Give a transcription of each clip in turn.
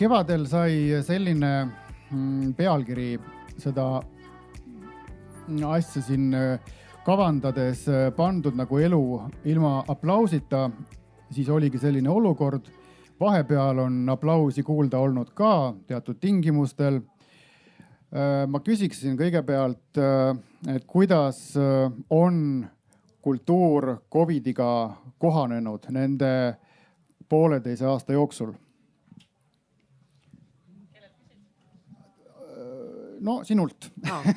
Kevadel sai selline pealkiri seda asja siin kavandades pandud nagu elu ilma aplausita, siis oligi selline olukord. Vahepeal on aplausi kuulda olnud ka teatud tingimustel. Ma küsiksin kõigepealt, et kuidas on kultuur COVIDiga kohanenud nende 1,5 aasta jooksul? No sinult.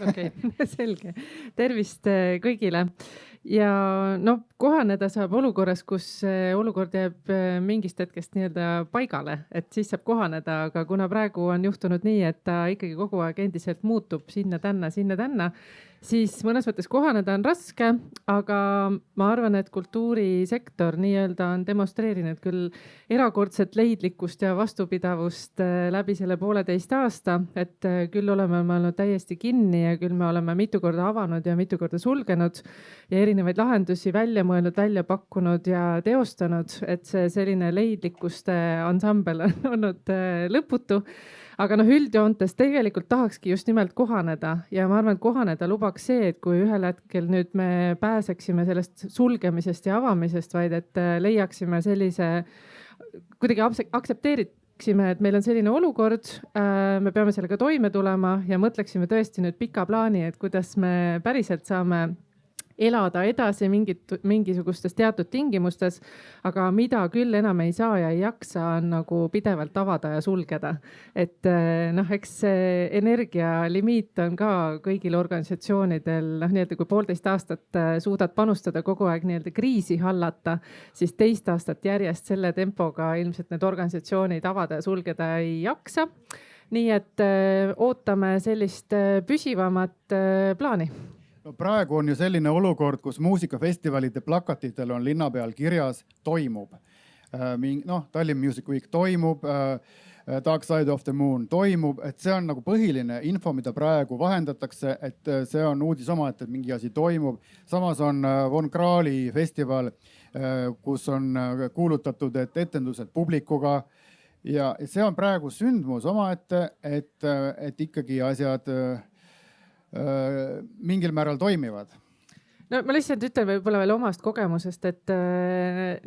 Okei, selge. Tervist kõigile. Ja kohaneda saab olukorras, kus olukord jääb mingist hetkest nii-öelda paigale, et siis saab kohaneda, aga kuna praegu on juhtunud nii, et ta ikkagi kogu aeg endiselt muutub sinna-tänna, siis mõnes mõttes kohaneda on raske, aga ma arvan, et kultuurisektor nii-öelda on demonstreerinud küll erakordset leidlikkust ja vastupidavust läbi selle 1,5 aasta, et küll oleme olnud täiesti kinni ja küll me oleme mitu korda avanud ja mitu korda sulgenud ja erinevaid lahendusi välja mõelnud, välja pakkunud ja teostanud, et see selline leidlikkuste ansambel on olnud lõputu. Aga üldjoontes tegelikult tahakski just nimelt kohaneda ja ma arvan, et kohaneda lubaks see, et kui ühel hetkel nüüd me pääseksime sellest sulgemisest ja avamisest, vaid et leiaksime sellise, kuidagi aktsepteeriksime, et meil on selline olukord, me peame sellega toime tulema ja mõtleksime tõesti nüüd pika plaani, et kuidas me päriselt saame elada edasi mingisugustes teatud tingimustes, aga mida küll enam ei saa ja ei jaksa on nagu pidevalt avada ja sulgeda. Et eks see energialimiit on ka kõigil organisatsioonidel, nii-öelda kui 1,5 aastat suudad panustada kogu aeg nii-öelda kriisi hallata, siis 2 aastat järjest selle tempoga ilmselt need organisatsioonid avada ja sulgeda ei jaksa. Nii et ootame sellist püsivamat plaani. No praegu on ju selline olukord, kus muusikafestivalide plakatitel on linna peal kirjas toimub. Tallinn Music Week toimub, Dark Side of the Moon toimub, et see on nagu põhiline info, mida praegu vahendatakse, et see on uudis omaette, et mingi asi toimub. Samas on Von Krahli festival, kus on kuulutatud, et etendused publikuga ja see on praegu sündmus omaette, et ikkagi asjad mingil määral toimivad. No ma lihtsalt ütlen võib-olla veel omast kogemusest, et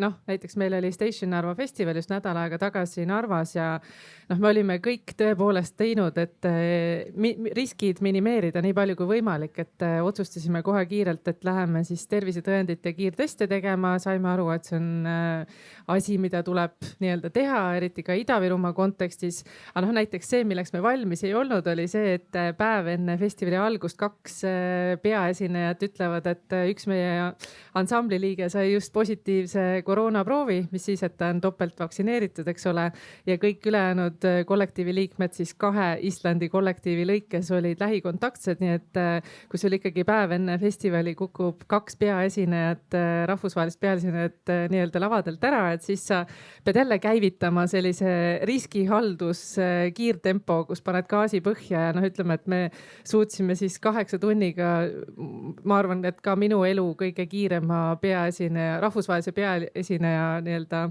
näiteks meil oli Station Narva festival just nädal aega tagasi Narvas ja me olime kõik tõepoolest teinud, et riskid minimeerida nii palju kui võimalik, et otsustasime kohe kiirelt, et läheme siis tervisetõendite kiirteste tegema, saime aru, et see on asi, mida tuleb nii-öelda teha, eriti ka Ida-Virumaa kontekstis. Aga näiteks see, milleks me valmis ei olnud, oli see, et päev enne festivali algust 2 peaesinejat ütlevad, et üks meie ansambli liige sai just positiivse koroonaproovi, mis siis, et ta on topelt vaktsineeritud, eks ole, ja kõik ülejäänud kollektiivi liikmed siis 2 Islandi kollektiivi lõikes olid lähikontaktsed, nii et kui sul ikkagi päev enne festivali kukub 2 peaesinejat, rahvusvahelist peaesinejat nii-öelda lavadelt ära, et siis sa pead jälle käivitama sellise riskihaldus kiirtempo, kus paned gaasi põhja ja ütleme, et me suutsime siis 8 tunniga, ma arvan, et ka minu elu kõige kiirema peaesineja, rahvusvahelise peaesineja nii-öelda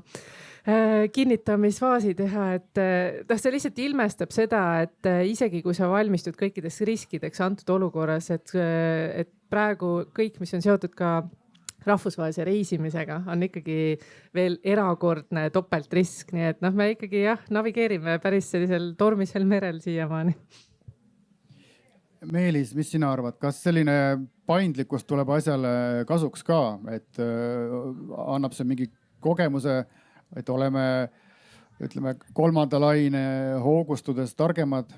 kinnitamisfaasi teha, et see lihtsalt ilmestab seda, et isegi kui sa valmistud kõikideks riskideks antud olukorras, et praegu kõik, mis on seotud ka rahvusvahelise reisimisega, on ikkagi veel erakordne topeltrisk, nii et me ikkagi navigeerime päris sellisel tormisel merel siiamaani. Meelis, mis sina arvad, kas selline paindlikkus tuleb asjale kasuks ka, et annab see mingi kogemuse, et oleme, ütleme, 3. laine hoogustudes targemad?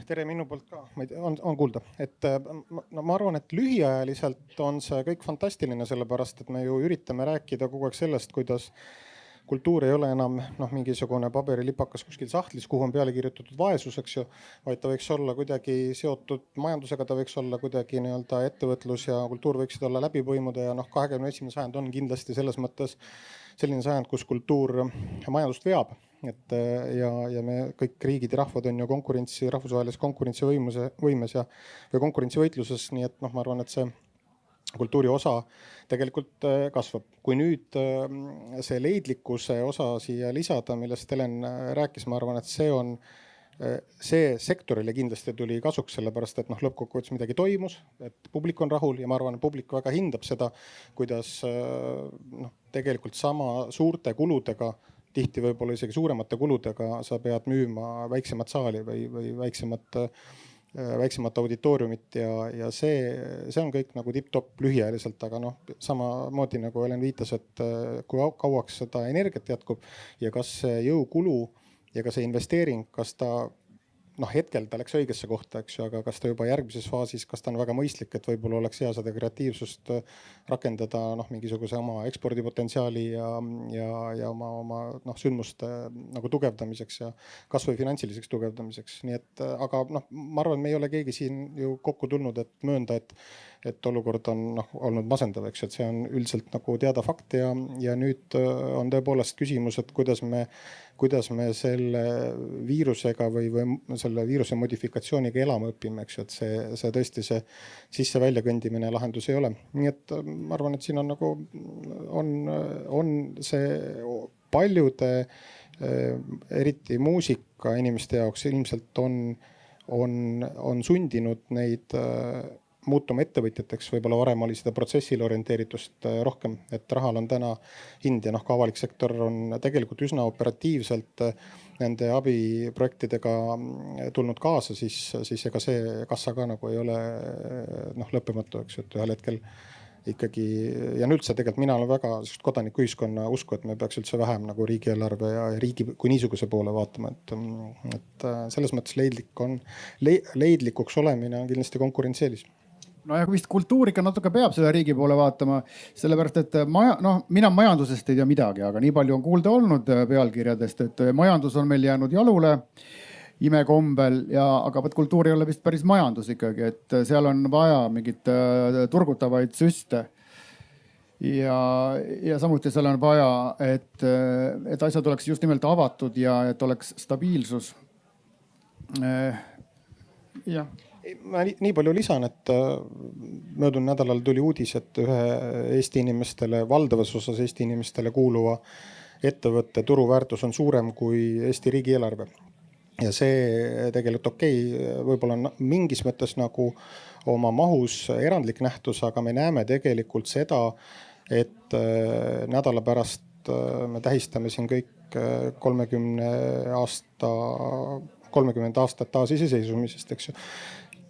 Tere minu poolt ka, on kuulda. Et ma arvan, et lühiajaliselt on see kõik fantastiline, sellepärast, et me ju üritame rääkida kogu aeg sellest, kuidas kultuur ei ole enam mingisugune paberilipakas kuskil sahtlis, kuhu on peale kirjutatud vaesus, eks ju, vaid ta võiks olla kuidagi seotud majandusega, ta võiks olla kuidagi nii-öelda ettevõtlus ja kultuur võiksid olla läbi põimuda ja 21. sajand on kindlasti selles mõttes selline sajand, kus kultuur majandust veab. Ja me kõik riigid ja rahvad on ju rahvusvahelises konkurentsivõimes ja konkurentsivõitluses, nii et ma arvan, et see kultuuri osa tegelikult kasvab. Kui nüüd see leidlikkuse osa siia lisada, millest Helen rääkis, ma arvan, et see sektorile kindlasti tuli kasuks, sellepärast et lõppkokkuvõttes midagi toimus, et publik on rahul ja ma arvan, et publik väga hindab seda, kuidas tegelikult sama suurte kuludega, tihti võib-olla isegi suuremate kuludega sa pead müüma väiksemat saali või väiksemat auditooriumit ja see on kõik nagu tipp-topp lühiajaliselt, aga samamoodi nagu Helen viitas, et kui kauaks seda energiat jätkub ja kas see jõukulu ja ka see investeering, kas ta hetkel ta läks õigesse kohta, eks ju, aga kas ta juba järgmises faasis, kas ta on väga mõistlik, et võib-olla oleks hea seda kreatiivsust rakendada mingisuguse oma ekspordipotentsiaali ja oma sündmuste nagu tugevdamiseks ja kasvõi finantsiliseks tugevdamiseks. Nii et, aga ma arvan, me ei ole keegi siin ju kokku tulnud, et möönda, et olukord on olnud masendav, eks, et see on üldiselt nagu teada fakt ja nüüd on tõepoolest küsimus, et kuidas me selle viirusega või selle viiruse modifikatsiooniga elama õpime, eks ju, et see tõesti see sisse-välja kõndimine lahendus ei ole. Nii et ma arvan, et siin on nagu, on see paljude, eriti muusika inimeste jaoks ilmselt on sundinud neid muutuma ettevõtjateks, võib-olla varem oli seda protsessile orienteeritust rohkem, et rahal on täna hind ja ka avalik sektor on tegelikult üsna operatiivselt nende abiprojektidega tulnud kaasa, siis ega see kassa ka nagu ei ole lõppematu, eks, et ühel hetkel ikkagi ja üldse tegelikult mina olen väga kodanikuühiskonna usku, et me peaks üldse vähem nagu riigieelarve ja riigi kui niisuguse poole vaatama, et selles mõttes leidlikuks olemine on kindlasti konkurentsieelis. No ja vist kultuur ikka natuke peab seda riigi poole vaatama, sellepärast et mina majandusest ei tea midagi, aga nii palju on kuulda olnud pealkirjadest, et majandus on meil jäänud jalule imekombel aga kultuur ei ole vist päris majandus ikkagi, et seal on vaja mingit turgutavaid süste. Ja samuti seal on vaja, et asjad oleks just nimelt avatud ja et oleks stabiilsus. Jah. Ma nii palju lisan, et möödunud nädalal tuli uudis, et ühe Eesti inimestele, valdavas osas Eesti inimestele kuuluva ettevõtte turuväärtus on suurem kui Eesti riigieelarve. Ja see tegelikult võib-olla on mingis mõttes nagu oma mahus erandlik nähtus, aga me näeme tegelikult seda, et nädala pärast me tähistame siin kõik 30 aastat taasiseseisvumisest, eks ju.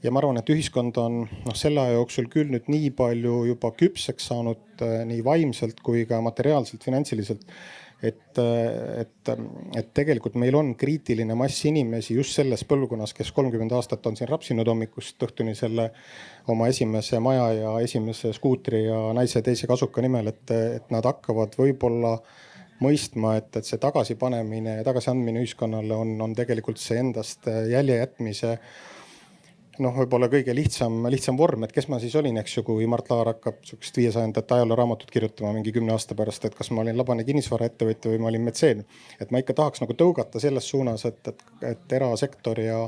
Ja ma arvan, et ühiskond on selle aja jooksul küll nüüd nii palju juba küpseks saanud nii vaimselt kui ka materiaalselt, finantsiliselt, et tegelikult meil on kriitiline mass inimesi just selles põlvkonnas, kes 30 aastat on siin rapsinud hommikust õhtuni selle oma esimese maja ja esimese skuutri ja naise teise kasuka nimel, et nad hakkavad võib-olla mõistma, et see tagasipanemine ja tagasiandmine ühiskonnale on tegelikult see endast jälje jätmise võib-olla kõige lihtsam vorm, et kes ma siis olin, eks ju, kui Mart Laar hakkab 500. ajalooraamatut kirjutama mingi 10 aasta pärast, et kas ma olin labane kinnisvaraettevõtja või ma olin metseen. Et ma ikka tahaks nagu tõugata selles suunas, et erasektor ja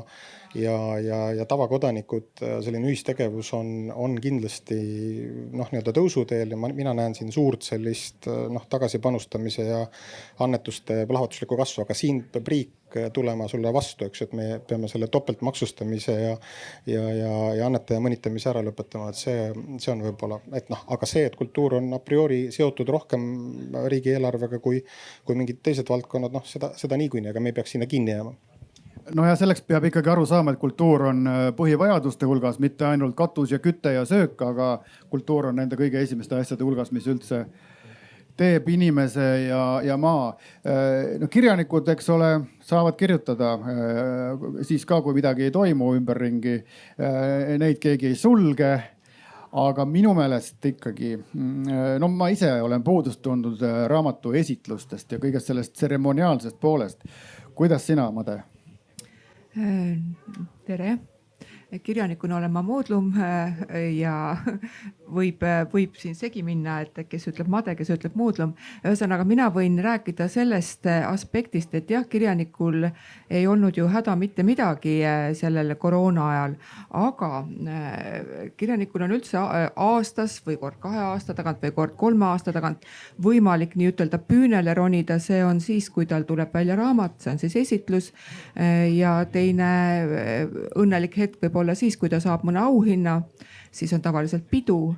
tavakodanikud, selline ühistegevus on kindlasti nii-öelda tõusuteel ja mina näen siin suurt sellist tagasipanustamise ja annetuste plahvatuslikku kasvu, aga siin peab riik tulema sulle vastu, eks, et me peame selle topeltmaksustamise ja annetaja mõnitamise ära lõpetama, et see on võib-olla, aga see, et kultuur on a priori seotud rohkem riigieelarvega kui mingid teised valdkonnad, seda niikuinii, aga me ei peaks sinna kinni jääma. No ja selleks peab ikkagi aru saama, et kultuur on põhivajaduste hulgas, mitte ainult katus ja küte ja söök, aga kultuur on nende kõige esimeste asjade hulgas, mis üldse teeb inimese ja maa. Kirjanikud, eks ole, saavad kirjutada siis ka, kui midagi ei toimu ümberringi. Neid keegi ei sulge. Aga minu meelest ikkagi, ma ise olen puudust tundnud raamatu esitlustest ja kõigest sellest tseremoniaalsest poolest. Kuidas sina, Made? Tere. kirjanikuna olen ma moodlum ja võib siin segi minna, et kes ütleb made, kes ütleb moodlum. Ühesõnaga, mina võin rääkida sellest aspektist, et jah, kirjanikul ei olnud ju häda mitte midagi sellel koroona ajal, aga kirjanikul on üldse aastas või kord 2 aasta tagant või kord 3 aasta tagant võimalik nii ütelda püünele ronida. See on siis, kui tal tuleb välja raamat, see on siis esitlus ja teine õnnelik hetk võib olla siis, kui ta saab mõne auhinna, siis on tavaliselt pidu.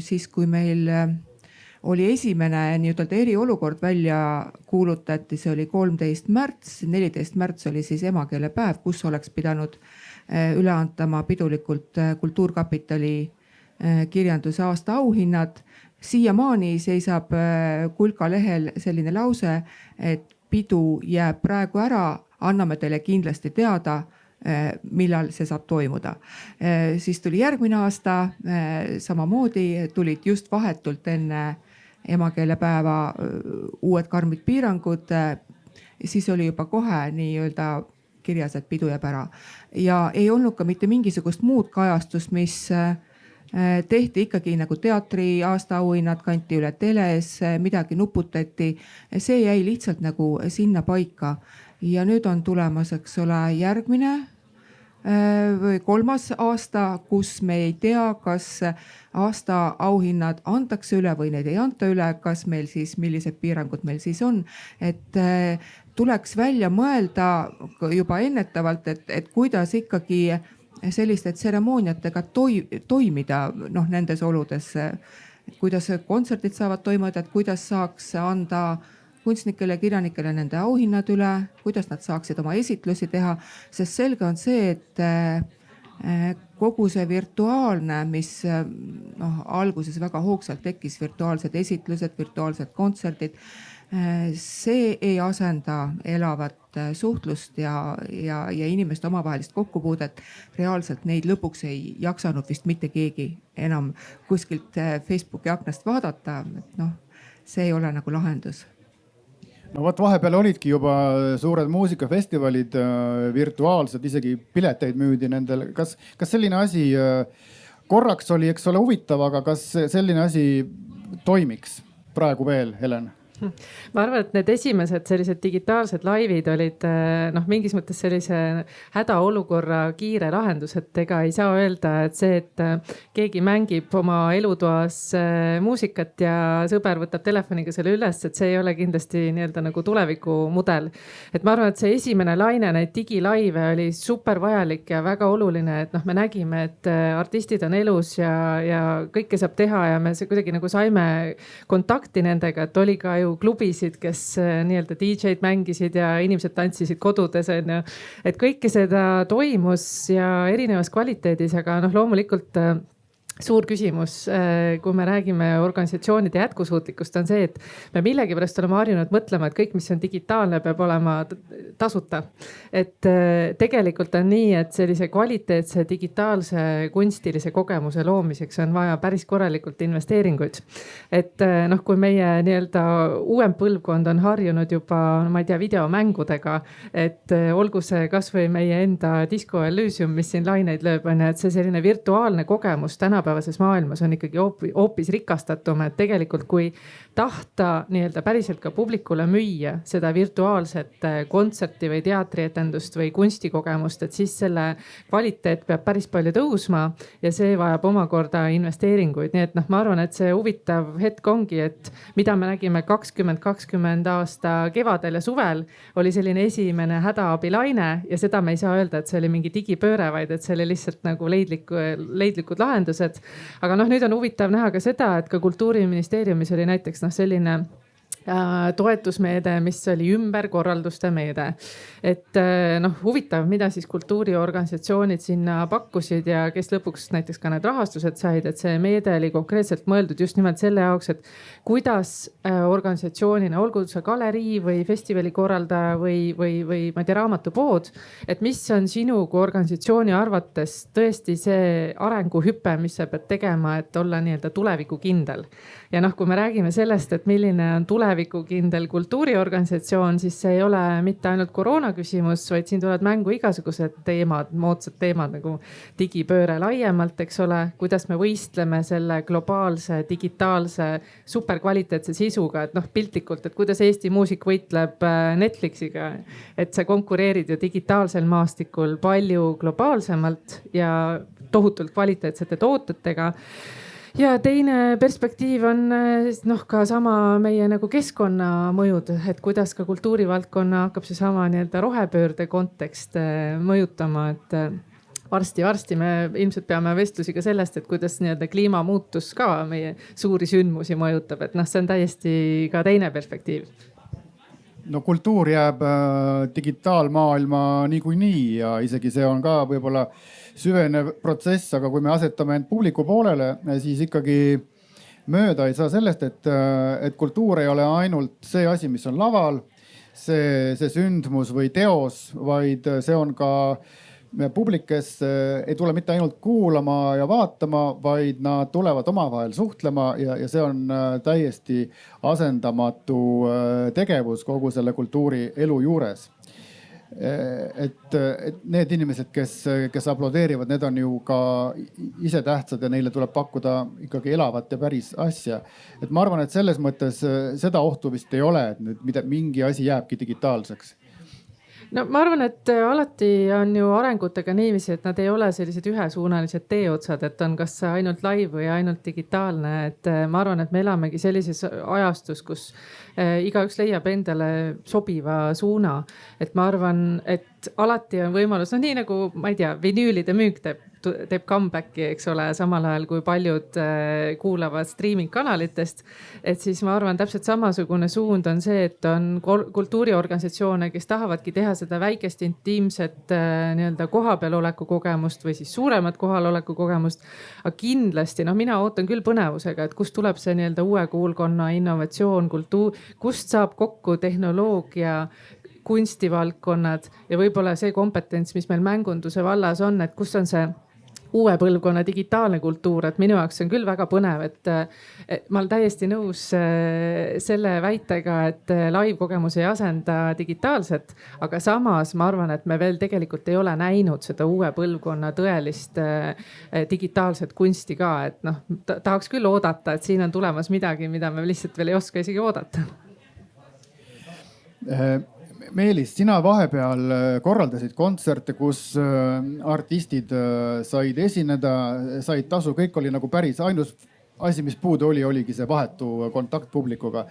Siis, kui meil oli esimene nii ütelda eriolukord välja kuulutati, see oli 13. märts, 14. märts oli siis emakeelepäev, kus oleks pidanud üle antama pidulikult Kultuurkapitali kirjanduse aasta auhinnad. Siiamaani seisab Kulka lehel selline lause, et pidu jääb praegu ära, anname teile kindlasti teada, millal see saab toimuda. Siis tuli järgmine aasta, samamoodi tulid just vahetult enne emakeelepäeva uued karmid piirangud. Siis oli juba kohe nii-öelda kirjas, et pidu jääb ära. Ja ei olnud ka mitte mingisugust muud kajastust, mis tehti ikkagi nagu teatri aastaauhinnad kanti üle teles, midagi nuputati. See jäi lihtsalt nagu sinna paika. Ja nüüd on tulemas, eks ole, järgmine või 3. aasta, kus me ei tea, kas aasta auhinnad antakse üle või neid ei anta üle, kas meil siis, millised piirangud meil siis on. Et tuleks välja mõelda juba ennetavalt, et kuidas ikkagi selliste tseremooniatega toimida nendes oludes. Kuidas kontserdid saavad toimuda, et kuidas saaks anda kunstnikele ja kirjanikele nende auhinnad üle, kuidas nad saaksid oma esitlusi teha, sest selge on see, et kogu see virtuaalne, mis alguses väga hoogsalt tekkis, virtuaalsed esitlused, virtuaalsed kontserdid, see ei asenda elavat suhtlust ja inimeste omavahelist kokkupuudet. Reaalselt neid lõpuks ei jaksanud vist mitte keegi enam kuskilt Facebooki aknast vaadata. See ei ole nagu lahendus. No vot, vahepeal olidki juba suured muusikafestivalid virtuaalsed, isegi pileteid müüdi nendel. Kas selline asi korraks oli, eks ole, huvitav, aga kas selline asi toimiks praegu veel, Helen? Ma arvan, et need esimesed sellised digitaalsed laivid olid mingis mõttes sellise hädaolukorra kiire lahendus, et ega ei saa öelda, et see, et keegi mängib oma elutoas muusikat ja sõber võtab telefoniga selle üles, et see ei ole kindlasti nii-öelda nagu tulevikumudel. Et ma arvan, et see esimene laine, neid digilaive oli super vajalik ja väga oluline, et me nägime, et artistid on elus ja kõike saab teha ja me kuidagi nagu saime kontakti nendega, et oli ka ju klubisid, kes nii-öelda DJ-d mängisid ja inimesed tantsisid kodudes. Et kõike seda toimus ja erinevas kvaliteedis, aga loomulikult suur küsimus, kui me räägime organisatsioonide jätkusuutlikust, on see, et me millegipärast oleme harjunud mõtlema, et kõik, mis on digitaalne, peab olema tasuta. Et tegelikult on nii, et sellise kvaliteetse digitaalse kunstilise kogemuse loomiseks on vaja päris korralikult investeeringuid. Et kui meie nii-öelda uuem põlvkond on harjunud juba, ma ei tea, videomängudega, et olgu see kas või meie enda Disco Elysium, mis siin laineid lööb, et see selline virtuaalne kogemus tänapäevases maailmas on ikkagi hoopis rikastatum, et tegelikult kui tahta nii-öelda päriselt ka publikule müüa seda virtuaalset kontserti või teatrietendust või kunstikogemust, et siis selle kvaliteet peab päris palju tõusma ja see vajab omakorda investeeringuid. Nii et ma arvan, et see huvitav hetk ongi, et mida me nägime 2020 aasta kevadel ja suvel, oli selline esimene hädaabilaine ja seda me ei saa öelda, et see oli mingi digipööre, vaid et see oli lihtsalt nagu leidlikud lahendused. Aga nüüd on huvitav näha ka seda, et ka Kultuuriministeeriumis oli näiteks selline toetusmeede, mis oli ümberkorralduste meede. Et huvitav, mida siis kultuuriorganisatsioonid sinna pakkusid ja kes lõpuks näiteks ka need rahastused said, et see meede oli konkreetselt mõeldud just nimelt selle jaoks, et kuidas organisatsioonina, olgu see galerii või festivali korraldaja või ma ei tea, raamatupood, et mis on sinu kui organisatsiooni arvates tõesti see arenguhüpe, mis sa pead tegema, et olla nii-öelda tulevikukindel. Ja kui me räägime sellest, et milline on tulevik tulevikukindel kultuuriorganisatsioon, siis see ei ole mitte ainult koroona küsimus, vaid siin tulevad mängu igasugused teemad, moodsad teemad nagu digipööre laiemalt, eks ole, kuidas me võistleme selle globaalse digitaalse superkvaliteetse sisuga, et noh, piltlikult, et kuidas Eesti muusik võitleb Netflixiga, et sa konkureerid ju digitaalsel maastikul palju globaalsemalt ja tohutult kvaliteetsete tootetega. Ja teine perspektiiv on noh, ka sama meie nagu keskkonnamõjud, et kuidas ka kultuurivaldkonna hakkab see sama nii-öelda rohepöörde kontekst mõjutama, et varsti me ilmselt peame vestlusi ka sellest, et kuidas nii-öelda kliimamuutus ka meie suuri sündmusi mõjutab, et noh, see on täiesti ka teine perspektiiv. No kultuur jääb digitaalmaailma niikuinii ja isegi see on ka võib-olla süvenev protsess, aga kui me asetame end publiku poolele, siis ikkagi mööda ei saa sellest, et kultuur ei ole ainult see asi, mis on laval, see sündmus või teos, vaid see on ka publik, kes ei tule mitte ainult kuulama ja vaatama, vaid nad tulevad omavahel suhtlema ja see on täiesti asendamatu tegevus kogu selle kultuuri elu juures. Et need inimesed, kes aplodeerivad, need on ju ka ise tähtsad ja neile tuleb pakkuda ikkagi elavat ja päris asja. Et ma arvan, et selles mõttes seda ohtu vist ei ole, et nüüd mingi asi jääbki digitaalseks. No ma arvan, et alati on ju arengutega niiviisi, et nad ei ole sellised ühesuunalised teeotsad, et on kas ainult live või ainult digitaalne. Et ma arvan, et me elamegi sellises ajastus, kus igaüks leiab endale sobiva suuna. Et ma arvan, et alati on võimalus, no nii nagu ma ei tea, vinüülide müük teeb comebacki, eks ole, samal ajal kui paljud kuulavad streaming kanalitest. Et siis ma arvan, täpselt samasugune suund on see, et on kultuuriorganisatsioone, kes tahavadki teha seda väikest intiimset nii-öelda kohapeal oleku kogemust või siis suuremat kohaloleku kogemust. Aga kindlasti, mina ootan küll põnevusega, et kust tuleb see nii-öelda uue kuulkonna innovatsioon, kultuur, kust saab kokku tehnoloogia, kunstivaldkonnad ja võib-olla see kompetents, mis meil mängunduse vallas on, et kus on see uue põlvkonna digitaalne kultuur, et minu jaoks on küll väga põnev, et ma olen täiesti nõus selle väitega, et live kogemus ei asenda digitaalset, aga samas ma arvan, et me veel tegelikult ei ole näinud seda uue põlvkonna tõelist digitaalset kunsti ka, et noh, tahaks küll oodata, et siin on tulemas midagi, mida me lihtsalt veel ei oska isegi oodata. Meelis, sina vahepeal korraldasid kontserte, kus artistid said esineda, said tasu, kõik oli nagu päris. Ainus asi, mis puudu oligi see vahetu kontakt publikuga.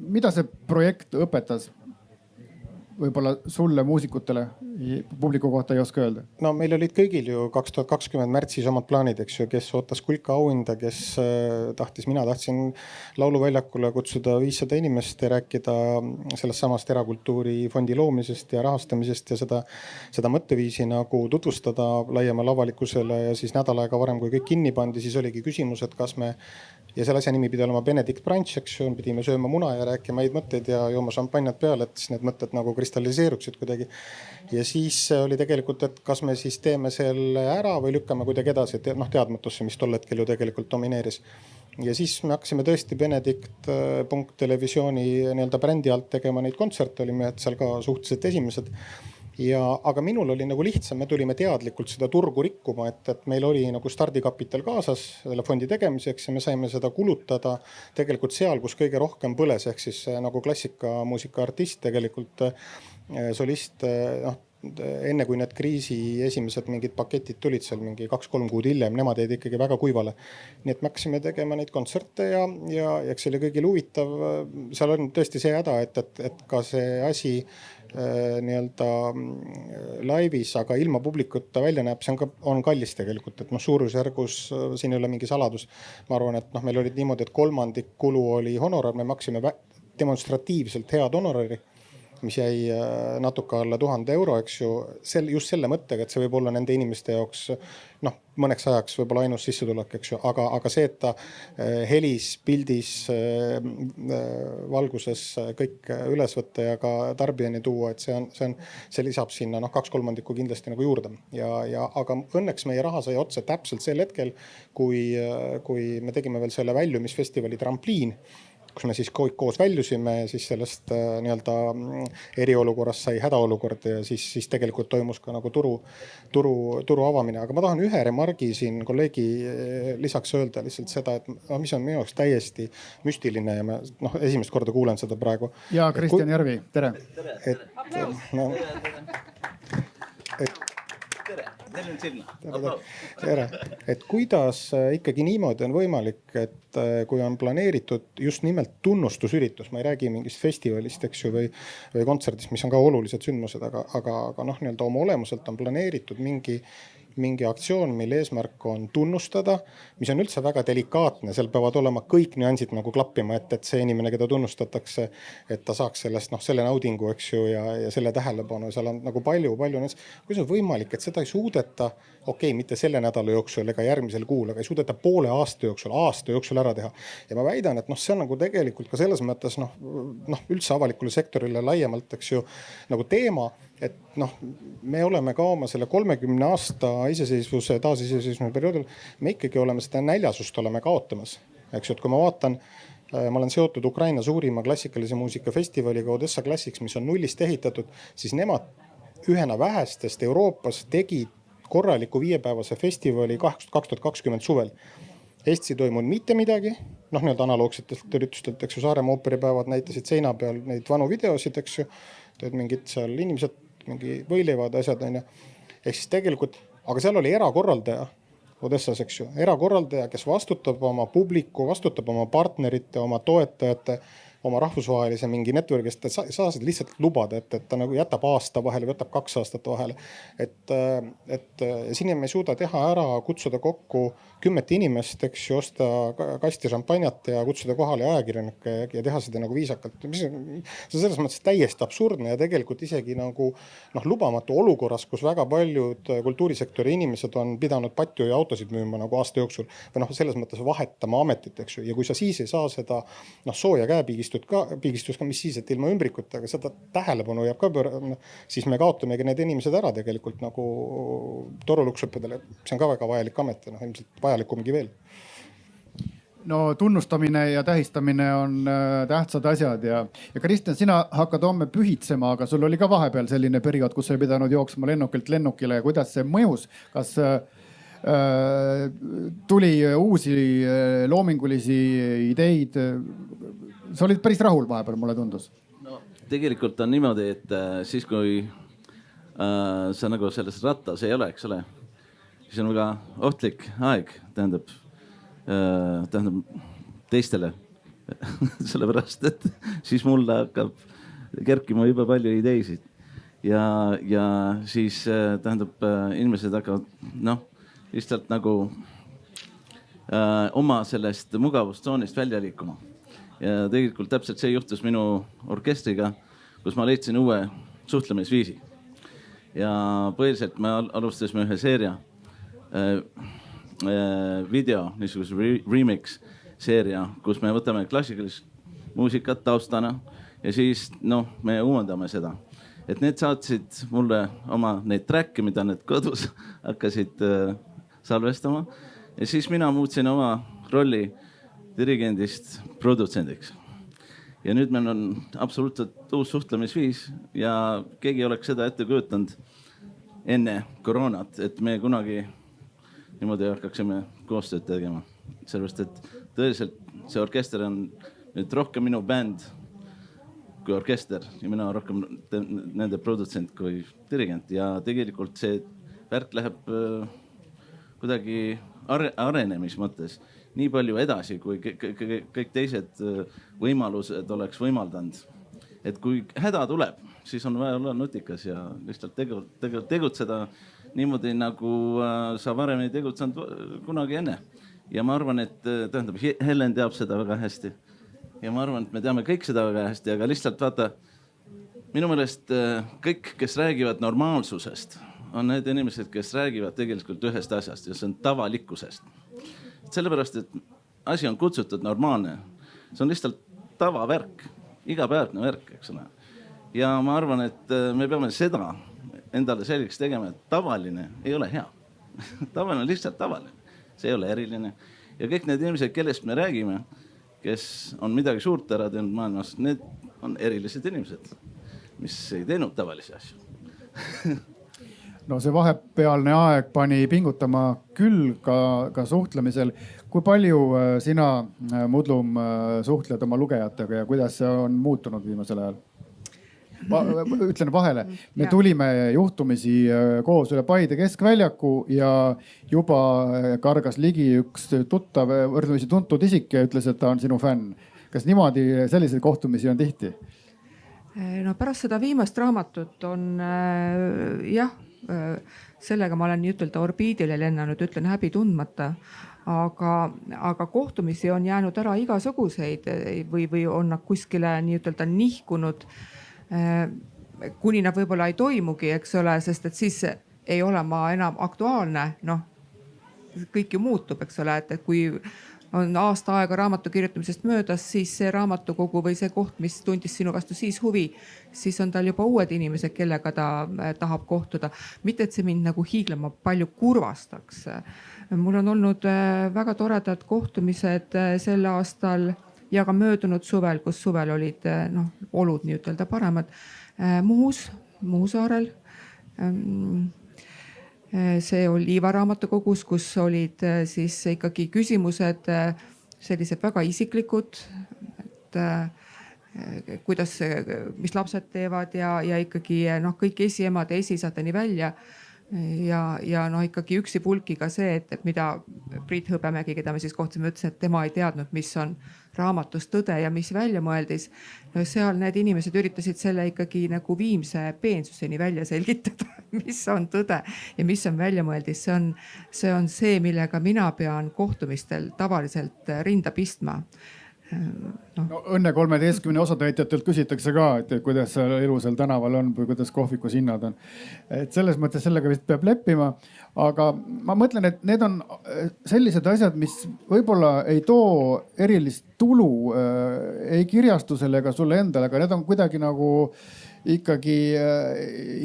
Mida see projekt õpetas? Võib-olla sulle muusikutele publiku kohta ei oska öelda? No meil olid kõigil ju 2020 märtsis omad plaanid, eks ju, kes ootas Kulka auhinda, kes mina tahtsin lauluväljakule kutsuda 500 inimest ja rääkida sellest samast erakultuurifondi loomisest ja rahastamisest ja seda mõtteviisi nagu tutvustada laiemale avalikkusele ja siis nädal aega varem, kui kõik kinni pandi, siis oligi küsimus, et kas me ja selle asja nimi pidi olema Benedict Brunch, eks ju, pidime sööma muna ja rääkima häid mõtteid ja jooma šampanjat peale, et siis need mõtted nagu kristalliseeruksid kuidagi. Ja siis oli tegelikult, et kas me siis teeme selle ära või lükkame kuidagi edasi teadmatusse, mis tol hetkel ju tegelikult domineeris. Ja siis me hakkasime tõesti Benedict.televisiooni nii-öelda brändi alt tegema neid kontserte, olime seal ka suhteliselt esimesed. Aga minul oli nagu lihtsam, me tulime teadlikult seda turgu rikkuma, et meil oli nagu stardikapital kaasas selle fondi tegemiseks ja me saime seda kulutada tegelikult seal, kus kõige rohkem põles, ehk siis nagu klassikamuusika artist, tegelikult solist, enne kui need kriisi esimesed mingid paketid tulid seal mingi 2-3 kuud hiljem, nemad jäid ikkagi väga kuivale. Nii et me hakkasime tegema neid kontserte ja eks see oli kõigil huvitav. Seal on tõesti see häda, et ka see asi nii-öelda laivis, aga ilma publikuta välja näeb, see on kallis tegelikult, et suurusjärgus siin ei ole mingi saladus. Ma arvan, et meil olid niimoodi, et 1/3 kulu oli honorar, me maksime demonstratiivselt head honorari, mis jäi natuke alla 1000 euro, eks ju, just selle mõttega, et see võib olla nende inimeste jaoks mõneks ajaks võib-olla ainus sissetulek, eks ju, aga see, et ta helis, pildis, valguses kõik üles võtta ja ka tarbijani tuua, et see lisab sinna 2/3 kindlasti nagu juurde. Aga õnneks meie raha sai otsa täpselt sel hetkel, kui me tegime veel selle väljumisfestivali Trampliin, kus me siis koos väljusime ja siis sellest nii-öelda eriolukorrast sai hädaolukord ja siis tegelikult toimus ka nagu turu avamine. Aga ma tahan ühe remargi siin kolleegi lisaks öelda lihtsalt seda, et mis on minu jaoks täiesti müstiline ja ma esimest korda kuulen seda praegu. Ja Kristjan Järvi, tere. Tere. Et kuidas ikkagi niimoodi on võimalik, et kui on planeeritud just nimelt tunnustusüritus, ma ei räägi mingist festivalist, eks ju, või kontserdist, mis on ka olulised sündmused, aga nii-öelda oma olemuselt on planeeritud mingi aktsioon, mille eesmärk on tunnustada, mis on üldse väga delikaatne, seal peavad olema kõik nüansid nagu klappima, et see inimene, keda tunnustatakse, et ta saaks sellest selle naudingu, eks ju, ja selle tähelepanu, seal on nagu palju. Kuidas on võimalik, et seda ei suudeta, mitte selle nädala jooksul ega järgmisel kuul, aga ei suudeta poole aasta jooksul ära teha. Ja ma väidan, et see on nagu tegelikult ka selles mõttes üldse avalikule sektorile laiemalt, eks ju, nagu teema, et me oleme ka oma selle 30 aasta taasiseseisvuse perioodil, me ikkagi oleme seda näljasust oleme kaotamas. Eks ju, et kui ma vaatan, ma olen seotud Ukraina suurima klassikalise muusika festivaliga Odessa Classics, mis on nullist ehitatud, siis nemad ühena vähestest Euroopas tegid korraliku 5-päevase festivali 2020 suvel. Eestis ei toimunud mitte midagi, nii-öelda analoogsetelt üritustelt, eks ju, Saaremaa ooperipäevad näitasid seina peal neid vanu videosid, eks ju, mingid seal inimesed, mingi võileivad asjad on ja. Ehk siis tegelikult, aga seal oli erakorraldaja Odessas, eks ju, erakorraldaja, kes vastutab oma publiku, vastutab oma partnerite, oma toetajate, oma rahvusvahelise mingi network'ist, et sa saad lihtsalt lubada, et ta nagu jätab aasta vahele, võtab 2 aastat vahele. Et siin me ei suuda teha ära, kutsuda kokku 10 inimest, eks ju, osta kasti šampanjat ja kutsuda kohale ajakirjanikke ja teha seda nagu viisakalt. See on selles mõttes täiesti absurdne ja tegelikult isegi nagu lubamatu olukorras, kus väga paljud kultuurisektori inimesed on pidanud patju ja autosid müüma nagu aasta jooksul või selles mõttes vahetama ametit, eks ju. Ja kui sa siis ei saa seda sooja käepiigistust ka, mis siis, et ilma ümbrikuta, aga seda tähelepanu jääb ka siis me kaotamegi need inimesed ära tegelikult nagu toruluksõppedele. See on ka väga vajalik amet ja ilmselt vajalikumgi veel. No tunnustamine ja tähistamine on tähtsad asjad ja Kristjan, sina hakkad homme pühitsema, aga sul oli ka vahepeal selline periood, kus sa ei pidanud jooksma lennukilt lennukile. Kuidas see mõjus? Kas tuli uusi loomingulisi ideid? Sa olid päris rahul vahepeal, mulle tundus. No, tegelikult on niimoodi, et siis kui sa nagu selles rattas ei ole, eks ole, siis on väga ohtlik aeg, tähendab teistele. Sellepärast, et siis mulle hakkab kerkima juba palju ideisid ja siis tähendab inimesed hakkavad lihtsalt nagu oma sellest mugavustsoonist välja liikuma. Ja tegelikult täpselt see juhtus minu orkestriga, kus ma leidsin uue suhtlemisviisi. Ja põhiliselt me alustasime ühe seeria video, niisuguse remix seeria, kus me võtame klassikalist muusikat taustana ja siis me uuendame seda. Et need saatsid mulle oma neid track'e, mida need kodus hakkasid salvestama ja siis mina muutsin oma rolli dirigendist produtsendiks. Ja nüüd meil on absoluutselt uus suhtlemisviis ja keegi oleks seda ette kujutanud enne koroonat, et me kunagi niimoodi hakkaksime koostööd tegema. Sellepärast, et tõeliselt see orkester on nüüd rohkem minu bänd kui orkester ja mina rohkem nende produtsent kui dirigent ja tegelikult see värk läheb kuidagi arenemis mõttes nii palju edasi, kui kõik teised võimalused oleks võimaldanud. Et kui häda tuleb, siis on vaja olla nutikas ja lihtsalt tegutseda niimoodi, nagu sa varem ei tegutsenud kunagi enne. Ja ma arvan, et tähendab, Helen teab seda väga hästi. Ja ma arvan, et me teame kõik seda väga hästi, aga lihtsalt vaata, minu meelest kõik, kes räägivad normaalsusest, on need inimesed, kes räägivad tegelikult ühest asjast ja see on tavalikkusest. Sellepärast, et asi on kutsutud normaalne. See on lihtsalt tavavärk, igapäevne värk, eks ole. Ja ma arvan, et me peame seda endale selgeks tegema, et tavaline ei ole hea. Tavaline on lihtsalt tavaline. See ei ole eriline. Ja kõik need inimesed, kellest me räägime, kes on midagi suurt ära teinud maailmas, need on erilised inimesed, mis ei teinud tavalisi asju. No see vahepealne aeg pani pingutama küll ka suhtlemisel. Kui palju sina, Mudlum, suhtled oma lugejatega ja kuidas see on muutunud viimasel ajal? Ütlen vahele, me tulime juhtumisi koos üle Paide keskväljaku ja juba kargas ligi üks tuttav, võrdlemisi tuntud isik ja ütles, et ta on sinu fänn. Kas niimoodi selliseid kohtumisi on tihti? No pärast seda viimast raamatut on sellega ma olen ütelda orbiidile lennanud, ütlen häbi tundmata. Aga kohtumisi on jäänud ära igasuguseid või on nad kuskile nii-ütelda nihkunud, kuni nad võib-olla ei toimugi, eks ole, sest et siis ei ole ma enam aktuaalne. Noh, kõik ju muutub, eks ole, et kui on aasta aega raamatu kirjutamisest möödas, siis see raamatukogu või see koht, mis tundis sinu vastu siis huvi, siis on tal juba uued inimesed, kellega ta tahab kohtuda. Mitte, et see mind nagu hiiglema palju kurvastaks. Mul on olnud väga toredad kohtumised sel aastal ja ka möödunud suvel, kus suvel olid olud nii-ütelda paremad. Muhu saarel. See oli Liiva raamatukogus, kus olid siis ikkagi küsimused sellised väga isiklikud, et kuidas, mis lapsed teevad ja ikkagi kõik esiemad ja esisadeni välja. Ja ikkagi üksipulki ka see, et mida Priit Hõbemägi, keda me siis kohtusime, ütles, et tema ei teadnud, mis on raamatus tõde ja mis välja mõeldis. No seal need inimesed üritasid selle ikkagi nagu viimse peensuseni välja selgitada, mis on tõde ja mis on välja mõeldis. See on see, millega mina pean kohtumistel tavaliselt rinda pistma. No, õnne 13 osatäitjatelt küsitakse ka, et kuidas elu seal tänaval on või kuidas kohvikus hinnad on. Et selles mõttes sellega vist peab leppima. Aga ma mõtlen, et need on sellised asjad, mis võib-olla ei too erilist tulu ei kirjastusele ega sulle endale, aga need on kuidagi nagu ikkagi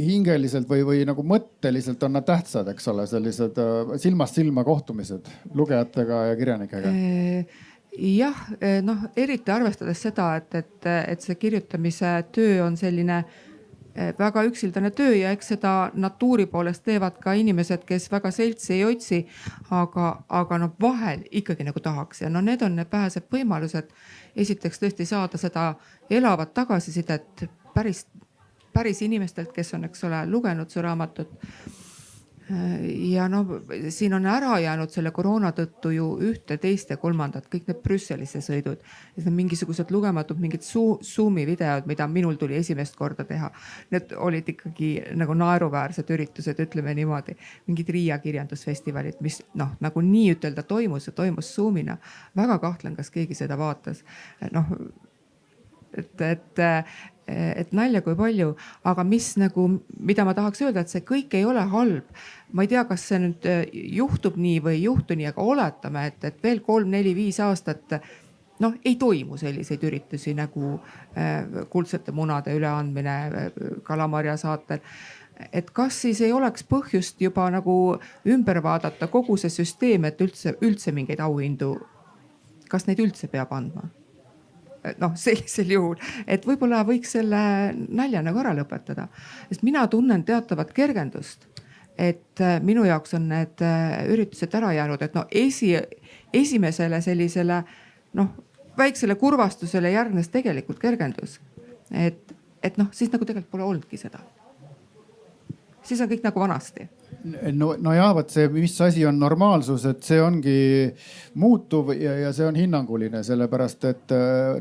hingeliselt või nagu mõtteliselt on nad tähtsad, eks ole, sellised silmast silma kohtumised lugejatega ja kirjanikega. Jah, eriti arvestades seda, et see kirjutamise töö on selline väga üksildane töö ja eks seda natuuri poolest teevad ka inimesed, kes väga seltsi ei otsi, aga vahel ikkagi nagu tahaks. Ja need on need vähesed võimalused. Esiteks tõesti saada seda elavat tagasisidet päris inimestelt, kes on, eks ole, lugenud su raamatut. Ja siin on ära jäänud selle koroona tõttu ju ühte, teist ja kolmandat, kõik need Brüsselisse sõidud. Mingisugused lugematud, mingid Zoomi videod, mida minul tuli esimest korda teha. Need olid ikkagi nagu naeruväärsed üritused, ütleme niimoodi. Mingid Riia kirjandusfestivalid, mis nagu nii ütelda toimus ja toimus Zoomina. Väga kahtlen, kas keegi seda vaatas. Et nalja kui palju, aga mida ma tahaks öelda, et see kõik ei ole halb. Ma ei tea, kas see nüüd juhtub nii või ei juhtu nii, aga oletame, et veel 3, 4, 5 aastat ei toimu selliseid üritusi nagu kuldsete munade üleandmine Kalamarja saatel. Et kas siis ei oleks põhjust juba nagu ümber vaadata kogu see süsteem, et üldse mingeid auhindu, kas neid üldse peab andma? Sellisel juhul, et võib-olla võiks selle nalja nagu ära lõpetada. Sest mina tunnen teatavat kergendust, et minu jaoks on need üritused ära jäänud, et esimesele sellisele väiksele kurvastusele järgnes tegelikult kergendus. Et siis nagu tegelikult pole olnudki seda. Siis on kõik nagu vanasti. No jah, võt see, mis asi on normaalsus, et see ongi muutuv ja see on hinnanguline, sellepärast et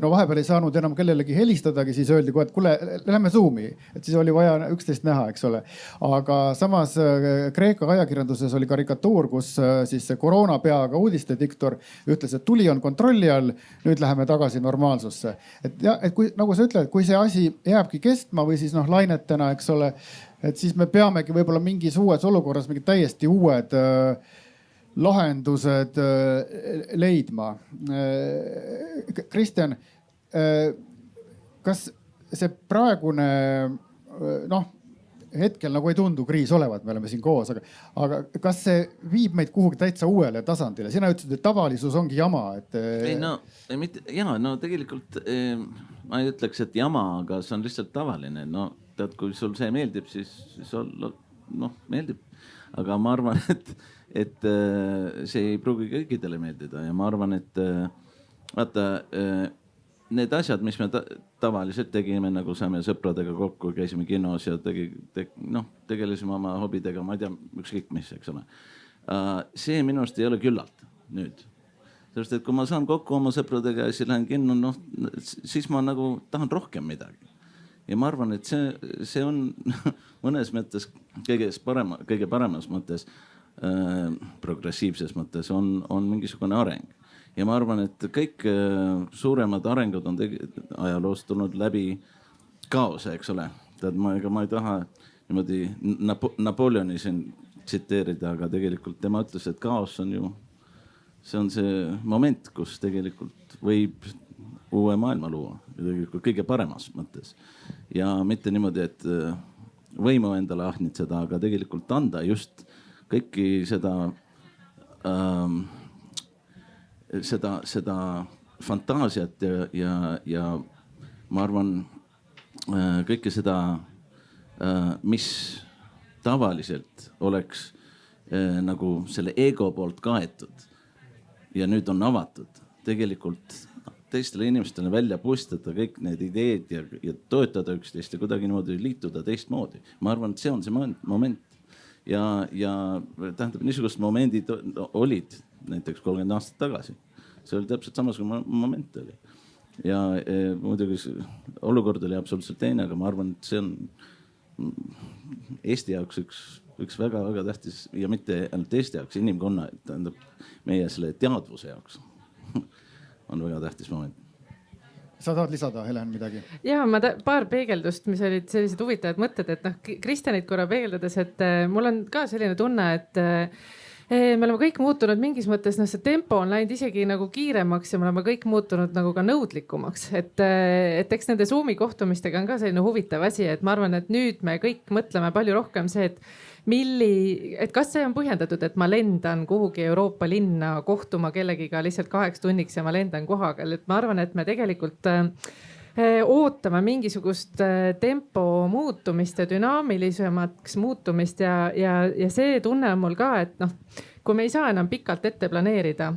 vahepeal ei saanud enam kellelegi helistadagi, siis öeldi kohe, et kuule, lähme Zoomi, et siis oli vaja üksteist näha, eks ole. Aga samas Kreeka ajakirjanduses oli karikatuur, kus siis see koroona peaga uudistediktor ütles, et tuli on kontrolli all, nüüd läheme tagasi normaalsusse. Et kui, nagu sa ütled, kui see asi jääbki kestma või siis lainetena, eks ole, et siis me peamegi võib-olla mingis uues olukorras mingid täiesti uued lahendused leidma. Kristjan, kas see praegune hetkel nagu ei tundu kriis olevat, me oleme siin koos, aga kas see viib meid kuhugi täitsa uuele tasandile? Sina ütlesid, et tavalisus ongi jama, et. Ei no, mitte, no tegelikult ma ei ütleks, et jama, aga see on lihtsalt tavaline. No tead, kui sul see meeldib, siis meeldib. Aga ma arvan, et see ei pruugi kõikidele meeldida ja ma arvan, et vaata, need asjad, mis me tavaliselt tegime, nagu saime sõpradega kokku, käisime kinos ja tegelesime oma hobidega, ma ei tea, ükskõik mis, eks ole. See minu arust ei ole küllalt nüüd. Sellepärast, et kui ma saan kokku oma sõpradega ja siis lähen kinno, siis ma nagu tahan rohkem midagi. Ja ma arvan, et see on mõnes mõttes kõige paremas mõttes, progressiivses mõttes on mingisugune areng. Ja ma arvan, et kõik suuremad arengud on ajaloos tulnud läbi kaose, eks ole. Ma ei taha niimoodi Napoleoni siin tsiteerida, aga tegelikult tema ütles, et kaos on ju, see on see moment, kus tegelikult võib uue maailma luua. Tegelikult kõige paremas mõttes. Ja mitte niimoodi, et võimu endale ahnitseda, aga tegelikult anda just kõiki seda fantaasiat ja ma arvan kõike seda, mis tavaliselt oleks nagu selle ego poolt kaetud ja nüüd on avatud tegelikult teistele inimestele välja pustada kõik need ideed ja toetada üksteist ja kuidagi niimoodi liituda teistmoodi. Ma arvan, et see on see moment ja tähendab, niisugust momendid olid näiteks 30 aastat tagasi. See oli täpselt samasugune moment oli. Ja muidugi olukord oli absoluutselt teine, aga ma arvan, et see on Eesti jaoks üks väga tähtis ja mitte ainult Eesti jaoks, inimkonna, tähendab meie selle teadvuse jaoks on väga tähtis moment. Sa tahad lisada, Helen, midagi? Ja ma paar peegeldust, mis olid sellised huvitavad mõtted, et Kristjanit korra peegeldades, et mul on ka selline tunne, et me oleme kõik muutunud mingis mõttes, see tempo on läinud isegi nagu kiiremaks ja me oleme kõik muutunud nagu ka nõudlikumaks. Et eks nende Zoomi kohtumistega on ka selline huvitav asi, et ma arvan, et nüüd me kõik mõtleme palju rohkem see, et kas see on põhjendatud, et ma lendan kuhugi Euroopa linna kohtuma kellegiga lihtsalt 8 tunniks ja ma lendan kohaga. Et ma arvan, et me tegelikult ootame mingisugust tempo muutumist ja dünaamilisemaks muutumist ja see tunne on mul ka, et kui me ei saa enam pikalt ette planeerida,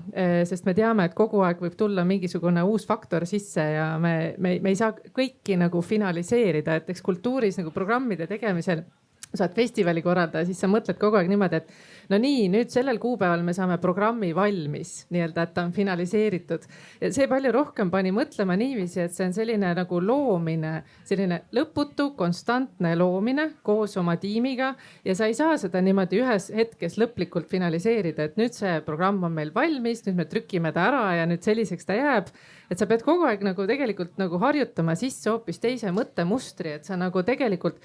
sest me teame, et kogu aeg võib tulla mingisugune uus faktor sisse ja me ei saa kõiki nagu finaliseerida, et eks kultuuris nagu programmide tegemisel saad festivali korralda, siis sa mõtled kogu aeg niimoodi, et no nii, nüüd sellel kuupäeval me saame programmi valmis, nii-öelda, et ta on finaliseeritud. Ja see palju rohkem pani mõtlema niiviisi, et see on selline nagu loomine, selline lõputu, konstantne loomine koos oma tiimiga ja sa ei saa seda niimoodi ühes hetkes lõplikult finaliseerida, et nüüd see programm on meil valmis, nüüd me trükime ta ära ja nüüd selliseks ta jääb. Et sa pead kogu aeg nagu tegelikult nagu harjutama sisse hoopis teise mõttemustri, et sa nagu tegelikult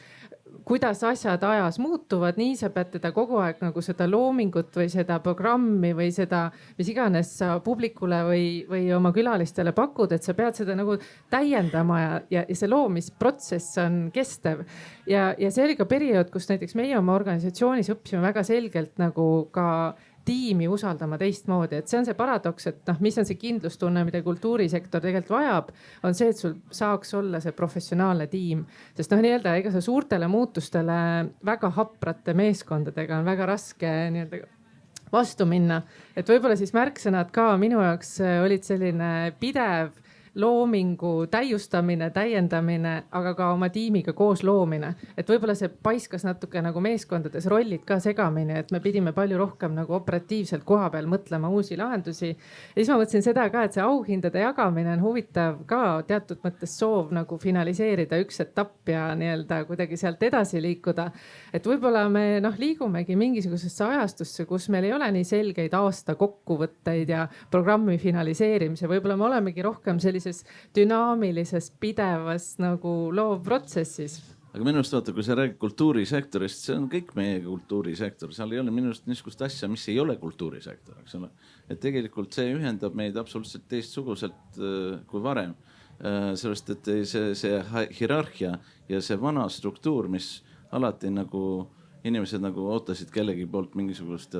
kuidas asjad ajas muutuvad, nii sa pead teda kogu aeg nagu seda loomingut või seda programmi või seda, mis iganes sa publikule või oma külalistele pakud, et sa pead seda nagu täiendama ja see loomisprotsess on kestev. Ja see oli ka periood, kus näiteks meie oma organisatsioonis õppisime väga selgelt nagu ka tiimi usaldama teistmoodi, et see on see paradoks, et mis on see kindlustunne, mida kultuurisektor tegelikult vajab, on see, et sul saaks olla see professionaalne tiim. Sest nii-öelda ega sa suurtele muutustele väga haprate meeskondadega on väga raske nii-öelda vastu minna. Et võib-olla siis märksõnad ka minu jaoks olid selline pidev loomingu täiustamine, täiendamine, aga ka oma tiimiga koos loomine. Et võib-olla see paiskas natuke nagu meeskondades rollid ka segamini, et me pidime palju rohkem nagu operatiivselt koha peal mõtlema uusi lahendusi. Ja siis ma mõtlesin seda ka, et see auhindade jagamine on huvitav ka teatud mõttes soov nagu finaliseerida üks etapp ja nii-öelda kuidagi sealt edasi liikuda. Et võib-olla me liigumegi mingisugusesse ajastusse, kus meil ei ole nii selgeid aasta kokkuvõtteid ja programmi finaliseerimise. Võib-olla me olemegi rohkem sellises dünaamilises, pidevas nagu loovprotsessis. Aga minu arust vaata, kui sa räägid kultuurisektorist, see on kõik meie kultuurisektor. Seal ei ole minu arust niisugust asja, mis ei ole kultuurisektor, eks ole. Et tegelikult see ühendab meid absoluutselt teistsuguselt kui varem. Sellest, et see hierarhia ja see vana struktuur, mis alati nagu inimesed nagu ootasid kellegi poolt mingisugust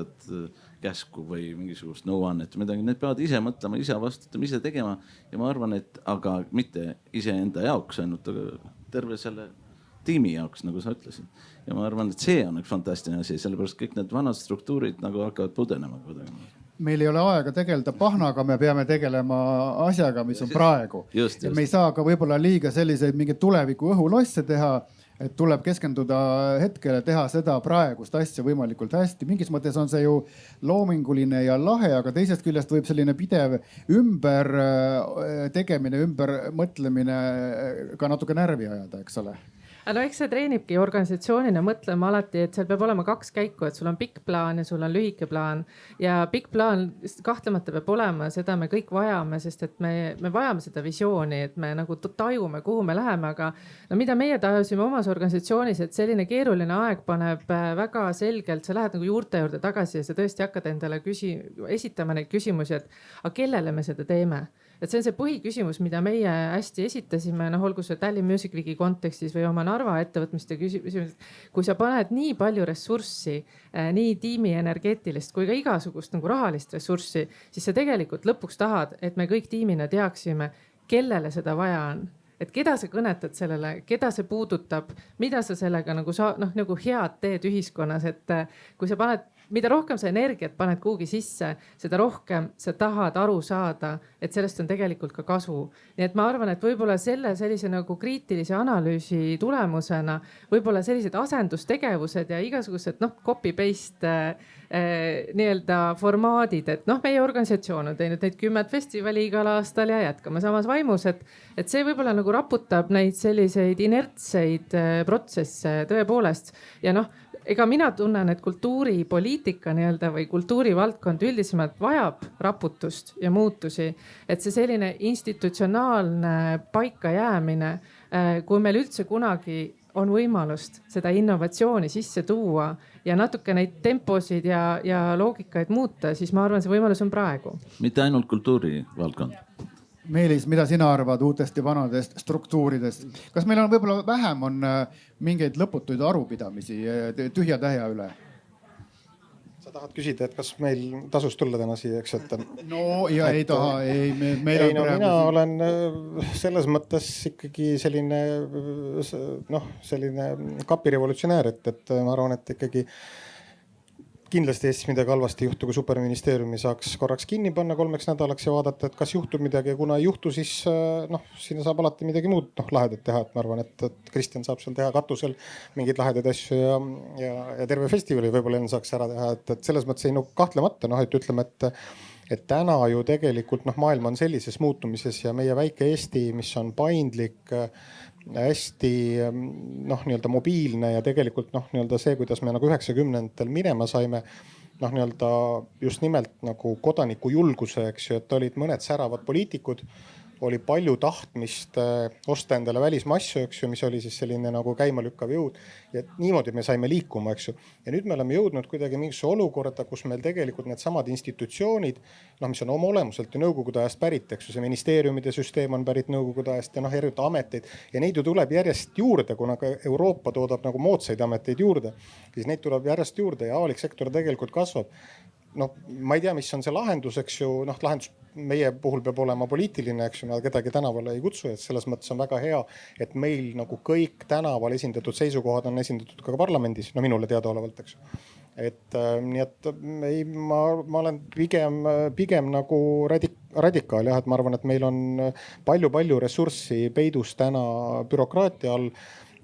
käsku või mingisugust nõuannet või midagi. Need peavad ise mõtlema, ise vastutama, ise tegema. Ja ma arvan, et aga mitte iseenda jaoks ainult, aga terve selle tiimi jaoks, nagu sa ütlesid. Ja ma arvan, et see on üks fantastiline asi, sellepärast kõik need vanad struktuurid nagu hakkavad pudenema kuidagi. Meil ei ole aega tegeleda pahnaga, me peame tegelema asjaga, mis on praegu. Just. Me ei saa ka võib-olla liiga selliseid mingeid tuleviku õhulosse teha, et tuleb keskenduda hetkele, teha seda praegust asja võimalikult hästi. Mingis mõttes on see ju loominguline ja lahe, aga teisest küljest võib selline pidev ümber tegemine, ümber mõtlemine ka natuke närvi ajada, eks ole. No eks see treenibki organisatsioonina mõtlema alati, et seal peab olema kaks käiku, et sul on pikk plaan ja sul on lühike plaan. Ja pikk plaan kahtlemata peab olema, seda me kõik vajame, sest et me vajame seda visiooni, et me nagu tajume, kuhu me läheme. Aga no mida meie tajusime omas organisatsioonis, et selline keeruline aeg paneb väga selgelt, sa lähed nagu juurte juurde tagasi ja sa tõesti hakkad endale esitama neid küsimusi, et aga kellele me seda teeme? Et see on see põhiküsimus, mida meie hästi esitasime, olgu see Tallinn Music Weeki kontekstis või oma Narva ettevõtmiste küsimus. Kui sa paned nii palju ressurssi, nii tiimi energeetilist kui ka igasugust nagu rahalist ressurssi, siis sa tegelikult lõpuks tahad, et me kõik tiimina teaksime, kellele seda vaja on. Et keda sa kõnetad sellele, keda see puudutab, mida sa sellega nagu head teed ühiskonnas, et kui sa paned, mida rohkem sa energiat paned kuhugi sisse, seda rohkem sa tahad aru saada, et sellest on tegelikult ka kasu. Nii et ma arvan, et võib-olla sellise nagu kriitilise analüüsi tulemusena võib-olla sellised asendustegevused ja igasugused copy-paste nii-öelda formaadid, et meie organisatsioon on teinud neid 10 festivali igal aastal ja jätkame samas vaimus, et see võib-olla nagu raputab neid selliseid inertseid protsesse tõepoolest. Ja ega mina tunnen, et kultuuripoliitika nii-öelda või kultuurivaldkond üldisemalt vajab raputust ja muutusi, et see selline institutsionaalne paikajäämine, kui meil üldse kunagi on võimalust seda innovatsiooni sisse tuua ja natuke neid temposid ja loogikaid muuta, siis ma arvan, see võimalus on praegu. Mitte ainult kultuurivaldkond. Meelis, mida sina arvad uutest ja vanadest struktuuridest? Kas meil on võib-olla vähem on mingeid lõputuid arupidamisi tühja tähja üle? Sa tahad küsida, et kas meil tasus tulla täna siia, eks? No ja ei taha, mina olen selles mõttes ikkagi selline kapirevolutsionäär, et ma arvan, et ikkagi kindlasti Eestis midagi halvasti ei juhtu, kui superministeeriumi saaks korraks kinni panna 3 nädalaks ja vaadata, et kas juhtub midagi ja kuna ei juhtu, siis sinna saab alati midagi muud lahedat teha. Et ma arvan, et Kristjan saab seal teha katusel mingeid lahedaid asju ja terve festivali võib-olla enne saaks ära teha. Et selles mõttes ei kahtlemata, et ütleme, et täna ju tegelikult maailm on sellises muutumises ja meie väike Eesti, mis on paindlik, hästi nii-öelda mobiilne ja tegelikult nii-öelda see, kuidas me 90-ndatel minema saime, just nimelt nagu kodaniku julguse, eks ju, et olid mõned säravad poliitikud, oli palju tahtmist osta endale välismassu, eks ju, mis oli siis selline nagu käimalükkav jõud ja niimoodi me saime liikuma, eks ju. Ja nüüd me oleme jõudnud kuidagi mingisuguse olukorda, kus meil tegelikult need samad institutsioonid, mis on oma olemuselt ju nõukogude ajast pärit, eks ju, see ministeeriumide süsteem on pärit nõukogude ajast ja erinevaid ameteid ja neid ju tuleb järjest juurde, kuna ka Euroopa toodab nagu moodsaid ameteid juurde, siis neid tuleb järjest juurde ja avalik sektor tegelikult kasvab. Ma ei tea, mis on see lahendus, eks ju, lahendus meie puhul peab olema poliitiline, eks ju, ma kedagi tänavale ei kutsu, et selles mõttes on väga hea, et meil nagu kõik tänaval esindatud seisukohad on esindatud ka parlamendis, minule teadaolevalt, eks ju. Nii et ma olen pigem nagu radikaal jah, et ma arvan, et meil on palju ressurssi peidus täna bürokraatia all.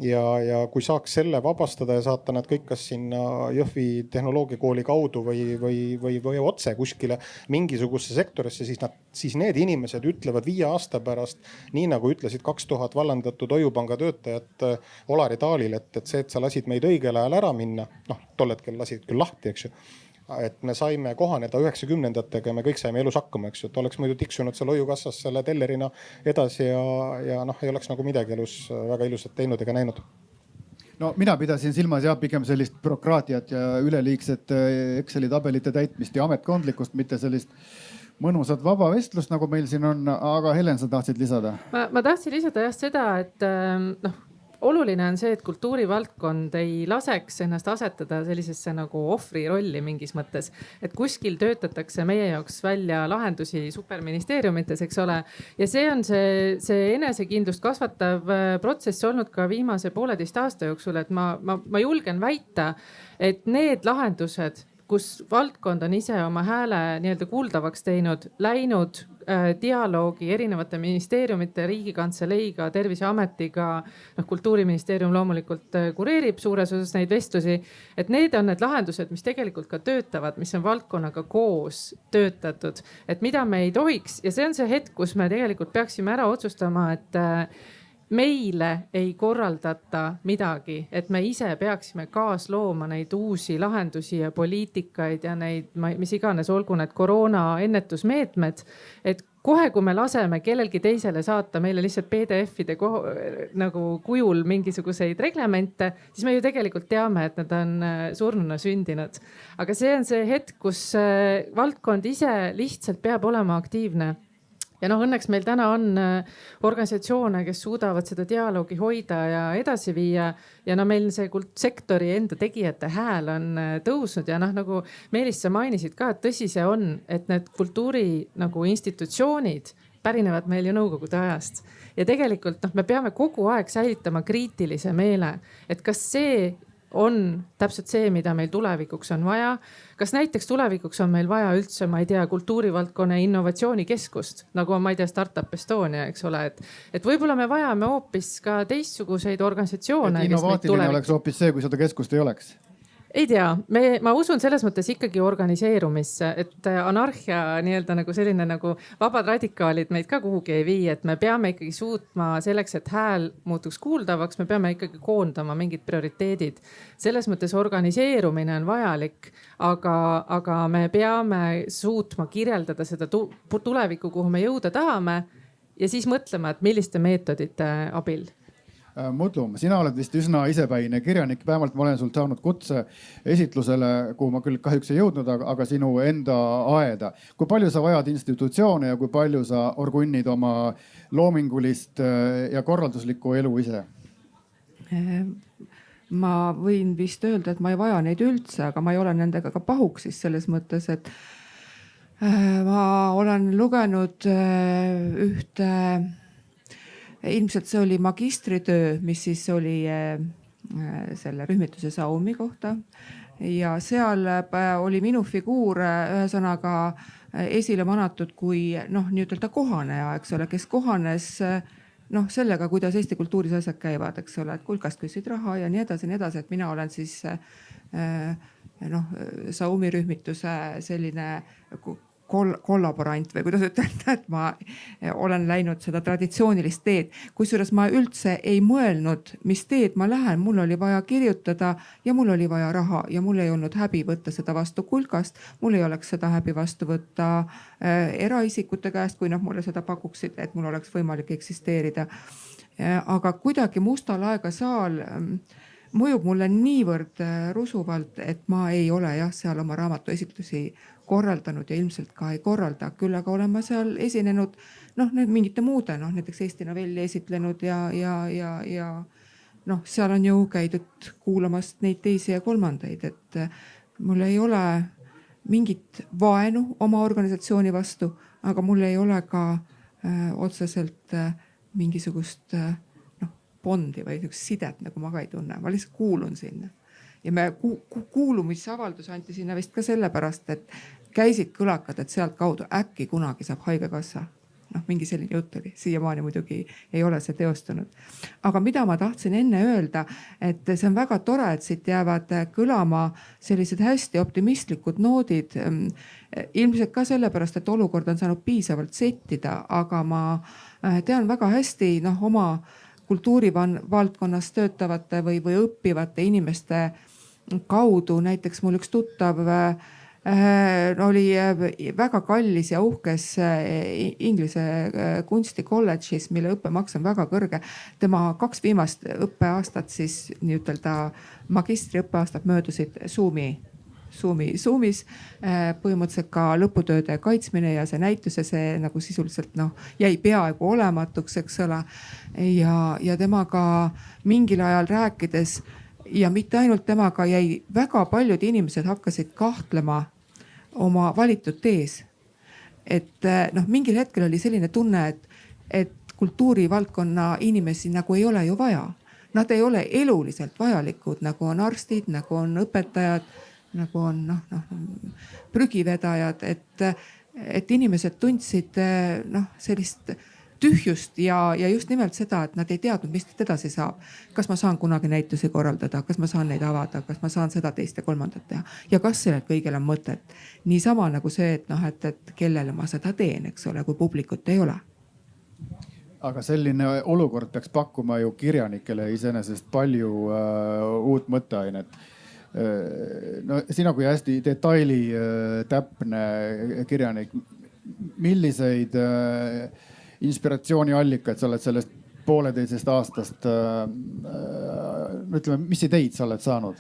Ja kui saaks selle vabastada ja saata nad kõik kas sinna Jõhvi tehnoloogiakooli kaudu või otse kuskile mingisugusesse sektorisse, siis need inimesed ütlevad 5 aasta pärast, nii nagu ütlesid 2000 vallandatud Hoiupanga töötajad Olari Taalil, et see, et sa lasid meid õigel ajal ära minna, tol hetkel lasid küll lahti, eks ju. Et me saime kohaneda 90-ndatega ja me kõik saime elus hakkama, eks ju, et oleks muidu tiksunud seal Hoiukassas selle tellerina edasi ja ei oleks nagu midagi elus väga ilusat teinud ega näinud. No mina pidasin silmas jah pigem sellist bürokraatiat ja üleliigset Exceli tabelite täitmist ja ametkondlikkust, mitte sellist mõnusat vaba vestlust, nagu meil siin on. Aga Helen, sa tahtsid lisada? Ma tahtsin lisada jah seda, et oluline on see, et kultuurivaldkond ei laseks ennast asetada sellisesse nagu ohvri rolli mingis mõttes, et kuskil töötatakse meie jaoks välja lahendusi superministeeriumites, eks ole. ja see on see enesekindlust kasvatav protsess olnud ka viimase 1,5 aasta jooksul, et ma julgen väita, et need lahendused, kus valdkond on ise oma hääle nii-öelda kuuldavaks teinud, läinud dialoogi erinevate ministeeriumite, Riigikantseleiga, Terviseametiga, Kultuuriministeerium loomulikult kureerib suures osas neid vestlusi, et need on need lahendused, mis tegelikult ka töötavad, mis on valdkonnaga koos töötatud, et mida me ei tohiks ja see on see hetk, kus me tegelikult peaksime ära otsustama, et meile ei korraldata midagi, et me ise peaksime kaaslooma neid uusi lahendusi ja poliitikaid ja neid, mis iganes, olgu need koroona ennetusmeetmed, et kohe, kui me laseme kellelgi teisele saata meile lihtsalt PDF-ide nagu kujul mingisuguseid reglemente, siis me ju tegelikult teame, et nad on surnuna sündinud. Aga see on see hetk, kus valdkond ise lihtsalt peab olema aktiivne. Ja õnneks meil täna on organisatsioone, kes suudavad seda dialoogi hoida ja edasi viia. Ja meil see sektori enda tegijate hääl on tõusnud ja nagu Meelis, sa mainisid ka, et tõsi see on, et need kultuuri nagu institutsioonid pärinevad meil ju nõukogude ajast. Ja tegelikult me peame kogu aeg säilitama kriitilise meele, et kas see on täpselt see, mida meil tulevikuks on vaja. Kas näiteks tulevikuks on meil vaja üldse, ma ei tea, kultuurivaldkonna innovatsioonikeskust, nagu on, ma ei tea, Startup Estonia, eks ole, et võib-olla me vajame hoopis ka teistsuguseid organisatsioone. Innovaatiline oleks hoopis see, kui seda keskust ei oleks. Ei tea, ma usun selles mõttes ikkagi organiseerumisse, et anarhia nii-öelda nagu selline nagu vabad radikaalid meid ka kuhugi ei vii, et me peame ikkagi suutma selleks, et hääl muutuks kuuldavaks, me peame ikkagi koondama mingid prioriteedid. Selles mõttes organiseerumine on vajalik, aga me peame suutma kirjeldada seda tulevikku, kuhu me jõuda tahame ja siis mõtlema, et milliste meetodite abil. Mudlum, sina oled vist üsna isepäine kirjanik, vähemalt ma olen sult saanud kutse esitlusele, kuhu ma küll kahjuks ei jõudnud, aga sinu enda aeda. Kui palju sa vajad institutsioone ja kui palju sa orgunnid oma loomingulist ja korralduslikku elu ise? Ma võin vist öelda, et ma ei vaja neid üldse, aga ma ei ole nendega ka pahuks siis selles mõttes, et ma olen lugenud ühte, ilmselt see oli magistritöö, mis siis oli selle rühmituse Saumi kohta ja seal oli minu figuur ühesõnaga esile manatud kui nii-ütelda kohaneja, eks ole, kes kohanes sellega, kuidas Eesti kultuuris asjad käivad, eks ole, et kulkast küsisid raha ja nii edasi, et mina olen siis Saumi rühmituse selline kollaborant või kuidas ütelda, et ma olen läinud seda traditsioonilist teed, kusjuures ma üldse ei mõelnud, mis teed ma lähen. Mul oli vaja kirjutada ja mul oli vaja raha ja mul ei olnud häbi võtta seda vastu kulkast. Mul ei oleks seda häbi vastu võtta eraisikute käest, kui mulle seda pakuksid, et mul oleks võimalik eksisteerida. Aga kuidagi Musta laega saal mõjub mulle niivõrd rusuvalt, et ma ei ole seal oma raamatu esitusi korraldanud ja ilmselt ka ei korralda. Küll aga olen ma seal esinenud mingite muude, näiteks Eesti novelli esitlenud ja seal on ju käidud kuulamast neid teisi ja kolmandaid, et mul ei ole mingit vaenu oma organisatsiooni vastu, aga mul ei ole ka otseselt mingisugust bondi või sidet, nagu ma ka ei tunne. Ma lihtsalt kuulun sinna. Ja me kuulumisavaldus anti sinna vist ka sellepärast, et käisid kõlakad, et sealt kaudu äkki kunagi saab haigekassa. Mingi selline jutt oli. Siiamaani muidugi ei ole see teostunud. Aga mida ma tahtsin enne öelda, et see on väga tore, et siit jäävad kõlama sellised hästi optimistlikud noodid. Ilmselt ka sellepärast, et olukord on saanud piisavalt settida, aga ma tean väga hästi oma kultuurivaldkonnas töötavate või õppivate inimeste kaudu. Näiteks mul üks tuttav oli väga kallis ja uhkes Inglise kunstikolledžis, mille õppemaks on väga kõrge. Tema 2 viimast õppeaastat, siis nii-ütelda magistriõppeaastat möödusid Zoomi Zoomis põhimõtteliselt ka lõputööde kaitsmine ja see näituse, see nagu sisuliselt jäi peaaegu olematuks, eks ole. Ja temaga mingil ajal rääkides ja mitte ainult temaga, jäi väga paljud inimesed hakkasid kahtlema oma valitud tees. Et mingil hetkel oli selline tunne, et kultuurivaldkonna inimesi nagu ei ole ju vaja. Nad ei ole eluliselt vajalikud, nagu on arstid, nagu on õpetajad, nagu on prügivedajad, et inimesed tundsid sellist tühjust ja just nimelt seda, et nad ei teadnud, mis edasi saab. Kas ma saan kunagi näitusi korraldada, kas ma saan neid avada, kas ma saan seda, teist ja kolmandat teha ja kas sellel kõigel on mõtet. Niisama nagu see, et kellele ma seda teen, eks ole, kui publikut ei ole. Aga selline olukord peaks pakkuma ju kirjanikele iseenesest palju uut mõtteainet. No sina kui hästi detaili täpne kirjanik, milliseid inspiratsiooniallikaid sa oled sellest 1,5 aastast, ütleme, mis ideid sa oled saanud?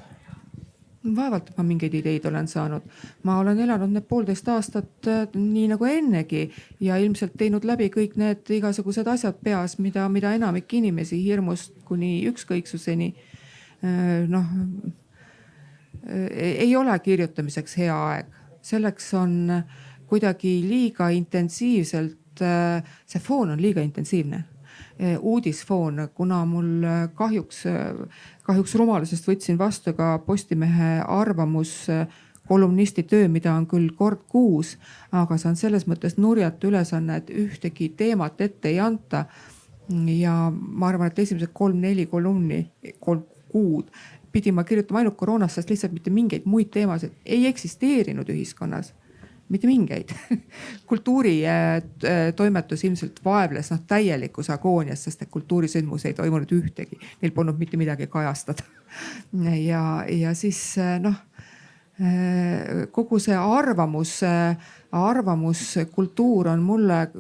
Vaevalt ma mingeid ideid olen saanud. Ma olen elanud need 1,5 aastat nii nagu ennegi ja ilmselt teinud läbi kõik need igasugused asjad peas, mida enamik inimesi hirmust kuni ükskõiksuseni. Ei ole kirjutamiseks hea aeg. Selleks on kuidagi liiga intensiivselt, see foon on liiga intensiivne. Uudisfoon, kuna mul kahjuks rumalusest võtsin vastu ka Postimehe arvamus kolumnisti töö, mida on küll kord kuus, aga see on selles mõttes nurjatu ülesanne, et ühtegi teemat ette ei anta. Ja ma arvan, et esimesed 3-4 kolumni, 3 kuud pidi ma kirjutama ainult koroonast, sest lihtsalt mitte mingeid muid teemasid ei eksisteerinud ühiskonnas. Mitte mingeid. Kultuuritoimetus ilmselt vaevles täielikus agoonias, sest kultuurisündmus ei toimunud ühtegi. Neil polnud mitte midagi kajastada. Ja siis kogu see arvamuskultuur on mulle,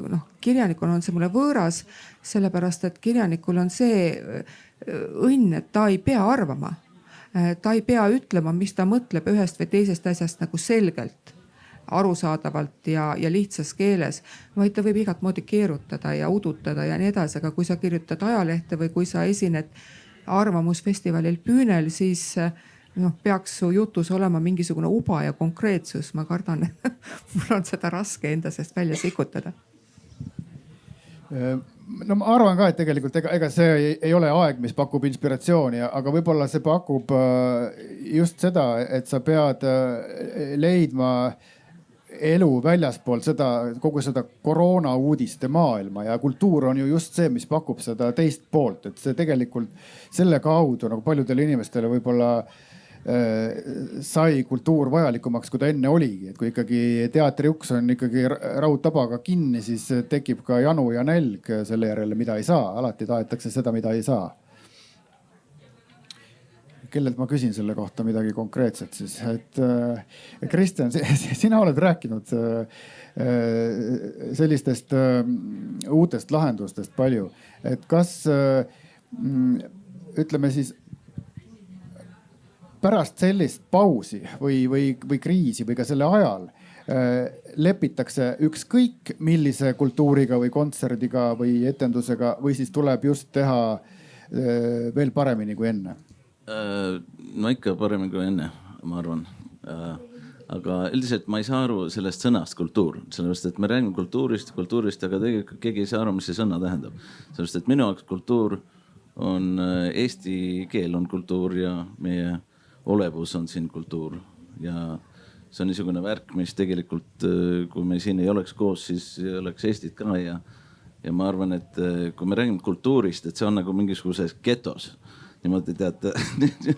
kirjanikul on see mulle võõras, sellepärast et kirjanikul on see õnn, et ta ei pea arvama. Ta ei pea ütlema, mis ta mõtleb ühest või teisest asjast nagu selgelt, arusaadavalt ja lihtsas keeles, vaid ta võib igat moodi keerutada ja udutada ja nii edasi. Aga kui sa kirjutad ajalehte või kui sa esined arvamusfestivalil Püünel, siis peaks su jutus olema mingisugune uba ja konkreetsus. Ma kardan, mul on seda raske enda seest välja sikutada. No ma arvan ka, et tegelikult ega see ei ole aeg, mis pakub inspiratsiooni, aga võib-olla see pakub just seda, et sa pead leidma elu väljaspool kogu seda koroona uudiste maailma ja kultuur on ju just see, mis pakub seda teist poolt, et see tegelikult selle kaudu nagu paljudele inimestele võib-olla sai kultuur vajalikumaks, kui ta enne oligi. Et kui ikkagi teatriuks on ikkagi raudtabaga kinni, siis tekib ka janu ja nälg selle järele, mida ei saa. Alati tahetakse seda, mida ei saa. Kellelt ma küsin selle kohta midagi konkreetset siis. Kristjan, sina oled rääkinud sellistest uutest lahendustest palju. Et kas ütleme siis pärast sellist pausi või kriisi või ka selle ajal lepitakse ükskõik millise kultuuriga või kontserdiga või etendusega või siis tuleb just teha veel paremini kui enne? No ikka paremini kui enne, ma arvan. Aga üldiselt ma ei saa aru sellest sõnast kultuur, sellepärast et me räägime kultuurist, aga tegelikult keegi ei saa aru, mis see sõna tähendab. Sellepärast et minu jaoks kultuur on eesti keel on kultuur ja meie olevus on siin kultuur ja see on niisugune värk, mis tegelikult, kui me siin ei oleks koos, siis ei oleks Eestit ka ja ma arvan, et kui me räägime kultuurist, et see on nagu mingisuguses getos. Niimoodi teate,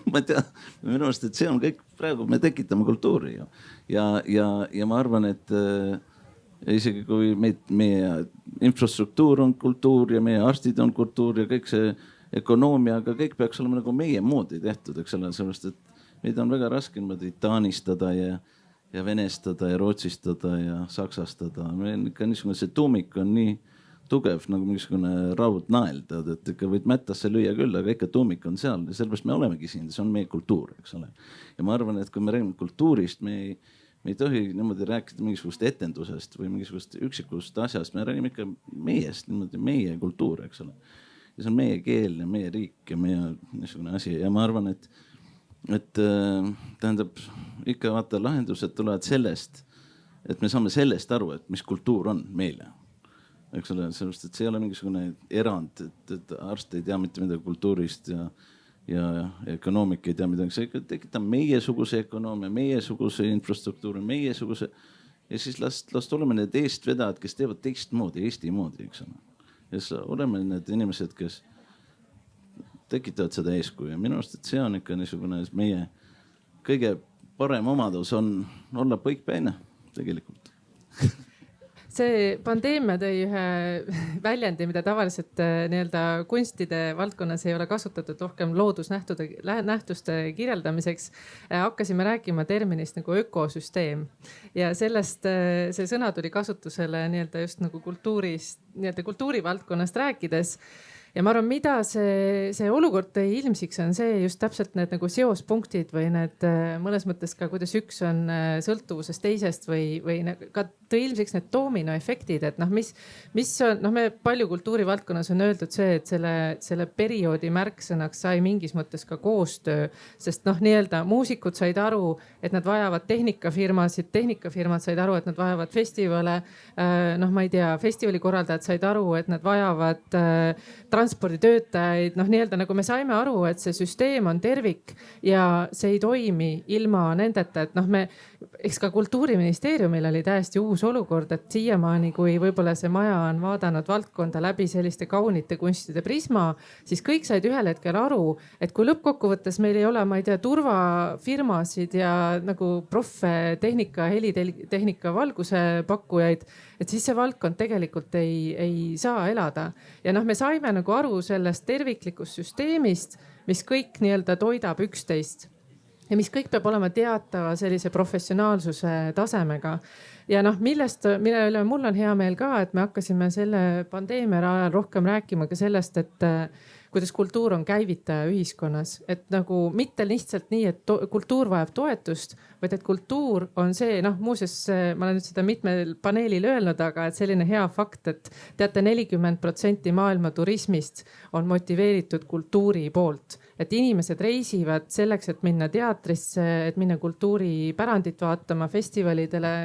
ma ei tea, minu arust, et see on kõik praegu, me tekitame kultuuri ja ma arvan, et isegi kui meie infrastruktuur on kultuur ja meie arstid on kultuur ja kõik see ökonoomia, aga kõik peaks olema nagu meie moodi tehtud, eks ole, sellepärast, et meid on väga raske taanistada ja venestada ja rootsistada ja saksastada. Meil ikka niisugune see tuumik on nii tugev nagu mingisugune raudnael, tead, et ikka võid mättasse lüüa küll, aga ikka tuumik on seal ja sellepärast me olemegi siin, see on meie kultuur, eks ole. Ja ma arvan, et kui me räägime kultuurist, me ei tohi niimoodi rääkida mingisugust etendusest või mingisugust üksikust asjast, me räägime ikka meiest, niimoodi meie kultuur, eks ole. Ja see on meie keel ja meie riik ja meie niisugune asi ja ma arvan, et tähendab ikka vaata lahendused tulevad sellest, et me saame sellest aru, et mis kultuur on meile. Eks ole, sellepärast, et see ei ole mingisugune erand, et arst ei tea mitte midagi kultuurist ja ökonoomik ei tea midagi. See ikka tekitab meiesuguse ökonoomia, meiesuguse infrastruktuuri, meiesuguse ja siis las oleme need eestvedajad, kes teevad teistmoodi, Eesti moodi, eks ole. Ja siis oleme need inimesed, kes tekitavad seda eeskuju ja minu arust, et see on ikka niisugune meie kõige parem omadus on olla põikpäine tegelikult. See pandeemia tõi ühe väljendi, mida tavaliselt nii-öelda kunstide valdkonnas ei ole kasutatud rohkem loodusnähtuste kirjeldamiseks. Hakkasime rääkima terminist nagu ökosüsteem ja sellest see sõna tuli kasutusele nii-öelda just nagu kultuurivaldkonnast rääkides. Ja ma arvan, mida see olukord tõi ilmsiks on see just täpselt need nagu seospunktid või need mõnes mõttes ka, kuidas üks on sõltuvuses teisest või ka tõi ilmsiks need doominoefektid, et mis on, me palju kultuurivaldkonnas on öeldud see, et selle perioodi märksõnaks sai mingis mõttes ka koostöö, sest nii-öelda muusikud said aru, et nad vajavad tehnikafirmasid, tehnikafirmad said aru, et nad vajavad festivale, ma ei tea, festivalikorraldajad said aru, et nad vajavad transporditöötajaid, nii-öelda nagu me saime aru, et see süsteem on tervik ja see ei toimi ilma nendeta, et eks ka Kultuuriministeeriumil oli täiesti uus olukord, et siiamaani, kui võib-olla see maja on vaadanud valdkonda läbi selliste kaunite kunstide prisma, siis kõik said ühel hetkel aru, et kui lõppkokkuvõttes meil ei ole, ma ei tea, turvafirmasid ja nagu proffe, tehnika, helitehnika, valguse pakkujaid, et siis see valdkond tegelikult ei saa elada. Ja me saime nagu aru sellest terviklikust süsteemist, mis kõik nii-öelda toidab üksteist ja mis kõik peab olema teatava sellise professionaalsuse tasemega. Ja mille üle mul on hea meel ka, et me hakkasime selle pandeemia ajal rohkem rääkima ka sellest, et kuidas kultuur on käivitaja ühiskonnas, et nagu mitte lihtsalt nii, et kultuur vajab toetust, vaid et kultuur on see, muuseas ma olen nüüd seda mitmel paneelil öelnud, aga et selline hea fakt, et teate 40% maailma turismist on motiveeritud kultuuri poolt, et inimesed reisivad selleks, et minna teatrisse, et minna kultuuripärandit vaatama, festivalidele,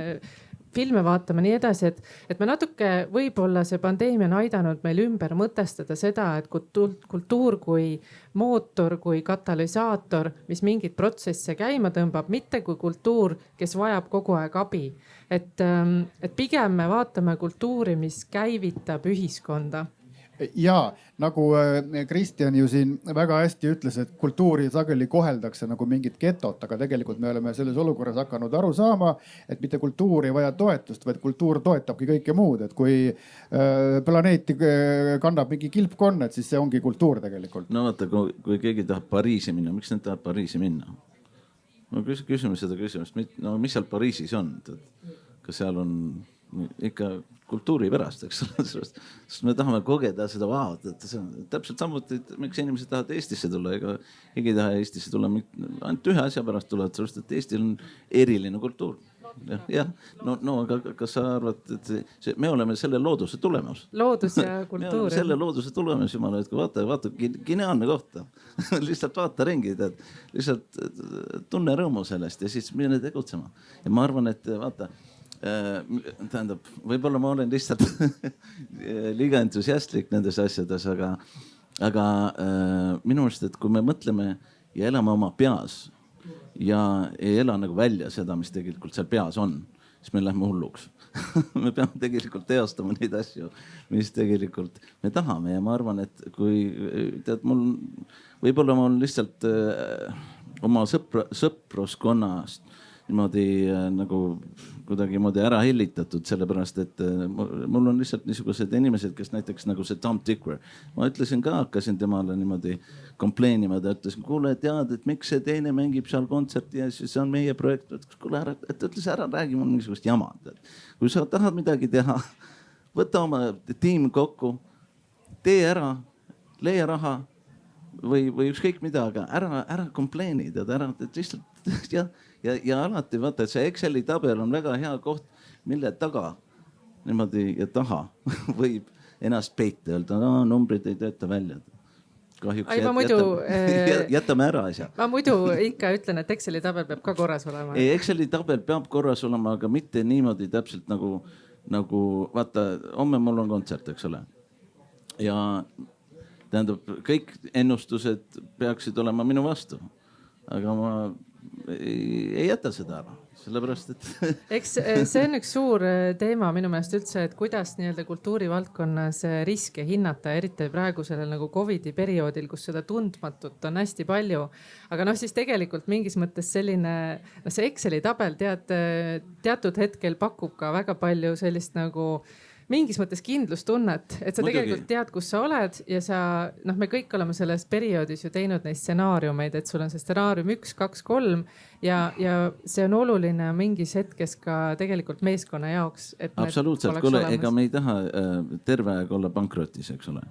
filme vaatama, nii edasi, et me natuke võib-olla see pandeemia on aidanud meil ümber mõtestada seda, et kultuur kui mootor, kui katalüsaator, mis mingit protsesse käima tõmbab, mitte kui kultuur, kes vajab kogu aeg abi. Et pigem me vaatame kultuuri, mis käivitab ühiskonda. Ja nagu Kristjan ju siin väga hästi ütles, et kultuuri sageli koheldakse nagu mingit getot, aga tegelikult me oleme selles olukorras hakanud aru saama, et mitte kultuur ei vaja toetust, vaid kultuur toetabki kõike muud. Et kui planeeti kannab mingi kilpkonn, et siis see ongi kultuur tegelikult. No vaata, kui keegi tahab Pariisi minna, miks nad tahab Pariisi minna? No küsime seda küsimust, mis seal Pariisis on? Kas seal on ikka kultuuri pärast, eks ole, sest me tahame kogeda seda vaat, et see on täpselt samuti, miks inimesed tahavad Eestisse tulla, ega keegi ei taha Eestisse tulla ainult ühe asja pärast tulevad, sellest, et Eestil on eriline kultuur. Jah, aga kas sa arvad, et me oleme selle looduse tulemus? Loodus ja kultuur. Selle looduse tulemus, jumala, et kui vaata, geniaalne kohta. Lihtsalt vaata ringi, lihtsalt tunne rõõmu sellest ja siis mine tegutsema. Ja ma arvan, et vaata, tähendab, võib-olla ma olen lihtsalt liiga entusiastlik nendes asjades, aga minu arust, et kui me mõtleme ja elame oma peas ja ei ela nagu välja seda, mis tegelikult seal peas on, siis me läheme hulluks. Me peame tegelikult teostama neid asju, mis tegelikult me tahame ja ma arvan, et kui tead, võib-olla mul lihtsalt oma sõpruskonnast niimoodi nagu kuidagi ära hellitatud, sellepärast et mul on lihtsalt niisugused inimesed, kes näiteks nagu see Tom Tykwer. Ma ütlesin ka, hakkasin temale niimoodi kompleenima, ta ütles, kuule, tead, et miks see teine mängib seal kontserti ja siis on meie projekt. Kuule, ütles ära, räägi mul niisugust jamad. Kui sa tahad midagi teha, võta oma tiim kokku, tee ära, leia raha või ükskõik mida, aga ära kompleeni, ära lihtsalt ja alati vaata, et see Exceli tabel on väga hea koht, mille taga niimoodi ja taha võib ennast peita, öelda, numbrid ei tööta välja. Kahjuks jätame ära asja. Ma muidu ikka ütlen, et Exceli tabel peab ka korras olema. Ei, Exceli tabel peab korras olema, aga mitte niimoodi täpselt nagu vaata, homme mul on kontsert, eks ole. Ja tähendab, kõik ennustused peaksid olema minu vastu, aga ma ei jäta seda ära. Sellepärast, et eks see on üks suur teema minu meelest üldse, et kuidas nii-öelda kultuurivaldkonnas riske hinnata, eriti praegu sellel nagu Covidi perioodil, kus seda tundmatut on hästi palju. Aga siis tegelikult mingis mõttes selline, see Exceli tabel teatud hetkel pakub ka väga palju sellist nagu mingis mõttes kindlustunnet, et sa tegelikult tead, kus sa oled ja me kõik oleme selles perioodis ju teinud neid stsenaariumeid, et sul on see stsenaarium 1, 2, 3 ja see on oluline mingis hetkes ka tegelikult meeskonna jaoks. Absoluutselt, kuule, ega me ei taha terve aeg olla pankrotis, eks ole.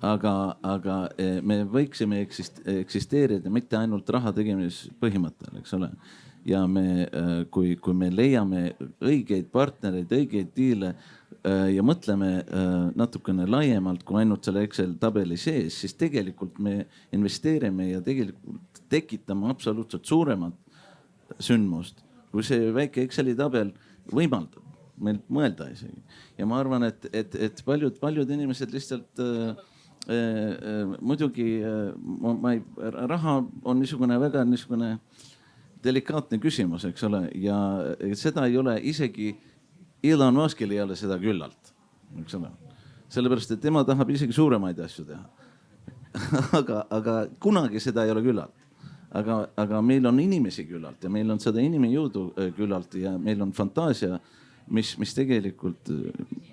Aga me võiksime eksisteerida mitte ainult raha tegemise põhimõttel, eks ole. Ja kui me leiame õigeid partnereid, õigeid diile ja mõtleme natukene laiemalt kui ainult selle Excel tabeli sees, siis tegelikult me investeerime ja tegelikult tekitame absoluutselt suuremat sündmust, kui see väike Exceli tabel võimaldab meil mõelda isegi. Ja ma arvan, et paljud inimesed lihtsalt muidugi raha on väga delikaatne küsimus, eks ole, ja seda ei ole isegi Elon Muskil ei ole seda küllalt, eks ole. Sellepärast, et tema tahab isegi suuremaid asju teha. aga kunagi seda ei ole küllalt. Aga meil on inimesi küllalt ja meil on seda inimjõudu küllalt ja meil on fantaasia, mis tegelikult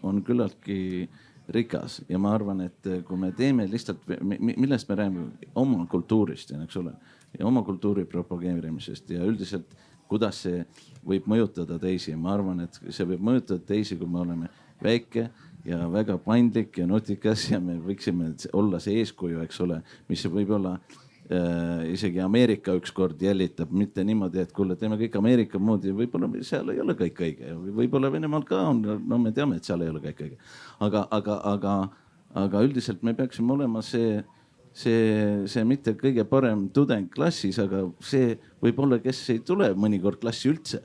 on küllaltki rikas. Ja ma arvan, et kui me teeme lihtsalt, millest me räägime oma kultuurist, eks ole, ja oma kultuuri propageerimisest ja üldiselt kuidas see võib mõjutada teisi. Ma arvan, et see võib mõjutada teisi, kui me oleme väike ja väga paindlik ja nutikas ja me võiksime olla see eeskuju, eks ole, mis võib olla isegi Ameerika ükskord jällitab, mitte niimoodi, et kuule, teeme kõik Ameerika moodi, võib-olla seal ei ole kõik õige, võib-olla Venemaal ka on, no me teame, et seal ei ole kõik õige. Aga üldiselt me peaksime olema see mitte kõige parem tudeng klassis, aga see võib-olla, kes ei tule mõnikord klassi üldse.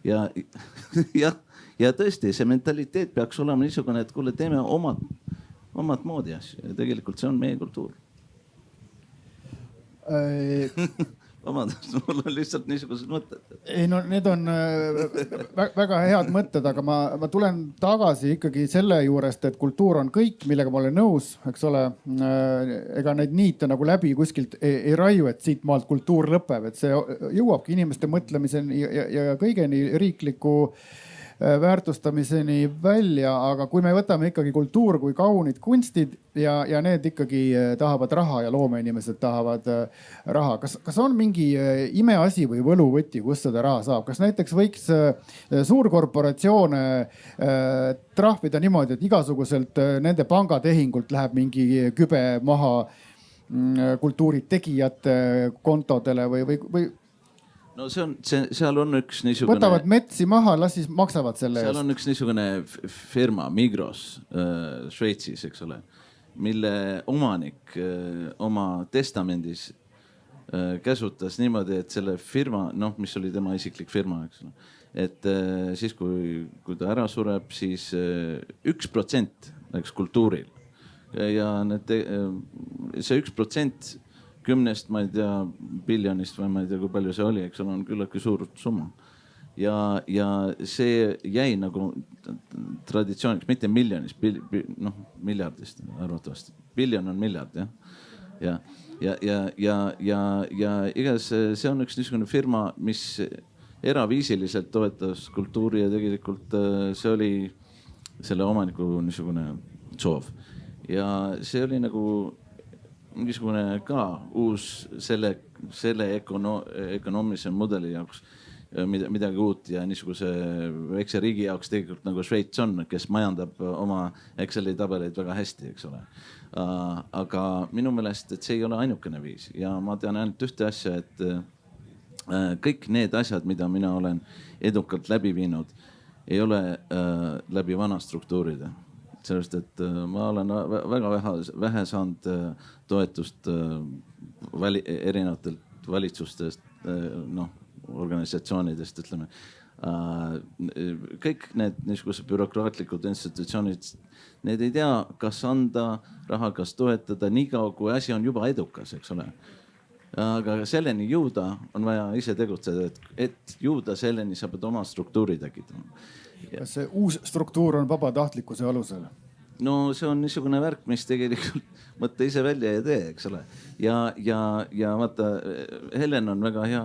Ja tõesti, see mentaliteet peaks olema niisugune, et kuule, teeme omad moodi asju ja tegelikult see on meie kultuur. Vabandust, mul on lihtsalt niisugused mõtted. Ei no need on väga head mõtted, aga ma tulen tagasi ikkagi selle juurest, et kultuur on kõik, millega ma olen nõus, eks ole. Ega neid niite nagu läbi kuskilt ei raiu, et siit maalt kultuur lõpeb, et see jõuabki inimeste mõtlemiseni ja kõigeni riikliku väärtustamiseni välja, aga kui me võtame ikkagi kultuur kui kaunid kunstid ja need ikkagi tahavad raha ja loomeinimesed tahavad raha. Kas on mingi imeasi või võluvõti, kus seda raha saab? Kas näiteks võiks suurkorporatsioone trahvida niimoodi, et igasuguselt nende pangatehingult läheb mingi kübe maha kultuuritegijate kontodele või no seal on üks niisugune... Võtavad metsi maha, las siis maksavad selle eest. Seal on üks niisugune firma, Migros, Šveitsis, eks ole, mille omanik oma testamendis käsutas niimoodi, et selle firma, mis oli tema isiklik firma, eks ole, et siis kui ta ära sureb, siis 1% läks kultuuril. Ja see 1% 10, ma ei tea, biljonist või ma ei tea, kui palju see oli, eks on küllaltki suur summa. Ja see jäi nagu traditsiooniks, mitte miljonist, miljardist arvatavasti. Biljon on miljard, jah. Ja igas see on üks niisugune firma, mis eraviisiliselt toetas kultuuri ja tegelikult see oli selle omaniku niisugune soov. Ja see oli nagu niisugune ka uus selle ökonoomilise mudeli jaoks midagi uut ja niisuguse väikse riigi jaoks tegelikult nagu Šveits on, kes majandab oma Exceli tabeleid väga hästi, eks ole. Aga minu meelest, et see ei ole ainukene viis ja ma tean ainult ühte asja, et kõik need asjad, mida mina olen edukalt läbi viinud, ei ole läbi vana struktuuride. Sellest, et ma olen väga vähe saanud toetust erinevatelt valitsustest, organisatsioonidest, ütleme. Kõik need niisugused bürokraatlikud institutsioonid, need ei tea, kas anda raha, kas toetada, niikaua kui asi on juba edukas, eks ole. Aga selleni jõuda on vaja ise tegutseda, et jõuda selleni sa pead oma struktuuri tekitama. Kas see uus struktuur on vabatahtlikkuse alusel? No see on niisugune värk, mis tegelikult mõtle ise välja ja tee, eks ole. Ja vaata, Helen on väga hea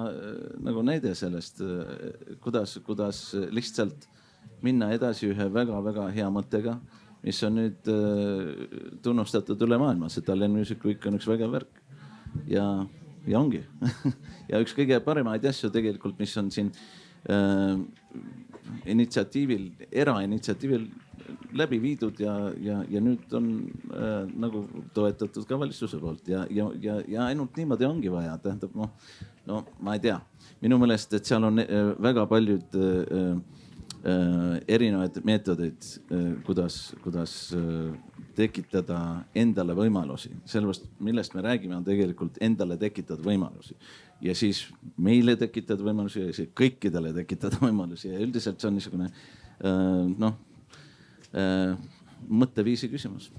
nagu näide sellest, kuidas lihtsalt minna edasi ühe väga-väga hea mõttega, mis on nüüd tunnustatud üle maailma. See Tallinn Music Week on üks väga värk ja ongi. Ja üks kõige paremaid asju tegelikult, mis on siin erainitsiatiivil läbi viidud ja nüüd on nagu toetatud ka valitsuse poolt ja ainult niimoodi ongi vaja. Tähendab, no ma ei tea, minu meelest, et seal on väga paljud erinevaid meetodeid, kuidas tekitada endale võimalusi. Sellepärast, millest me räägime, on tegelikult endale tekitada võimalusi ja siis meile tekitada võimalusi ja siis kõikidele tekitada võimalusi ja üldiselt see on niisugune mõtteviisi küsimus.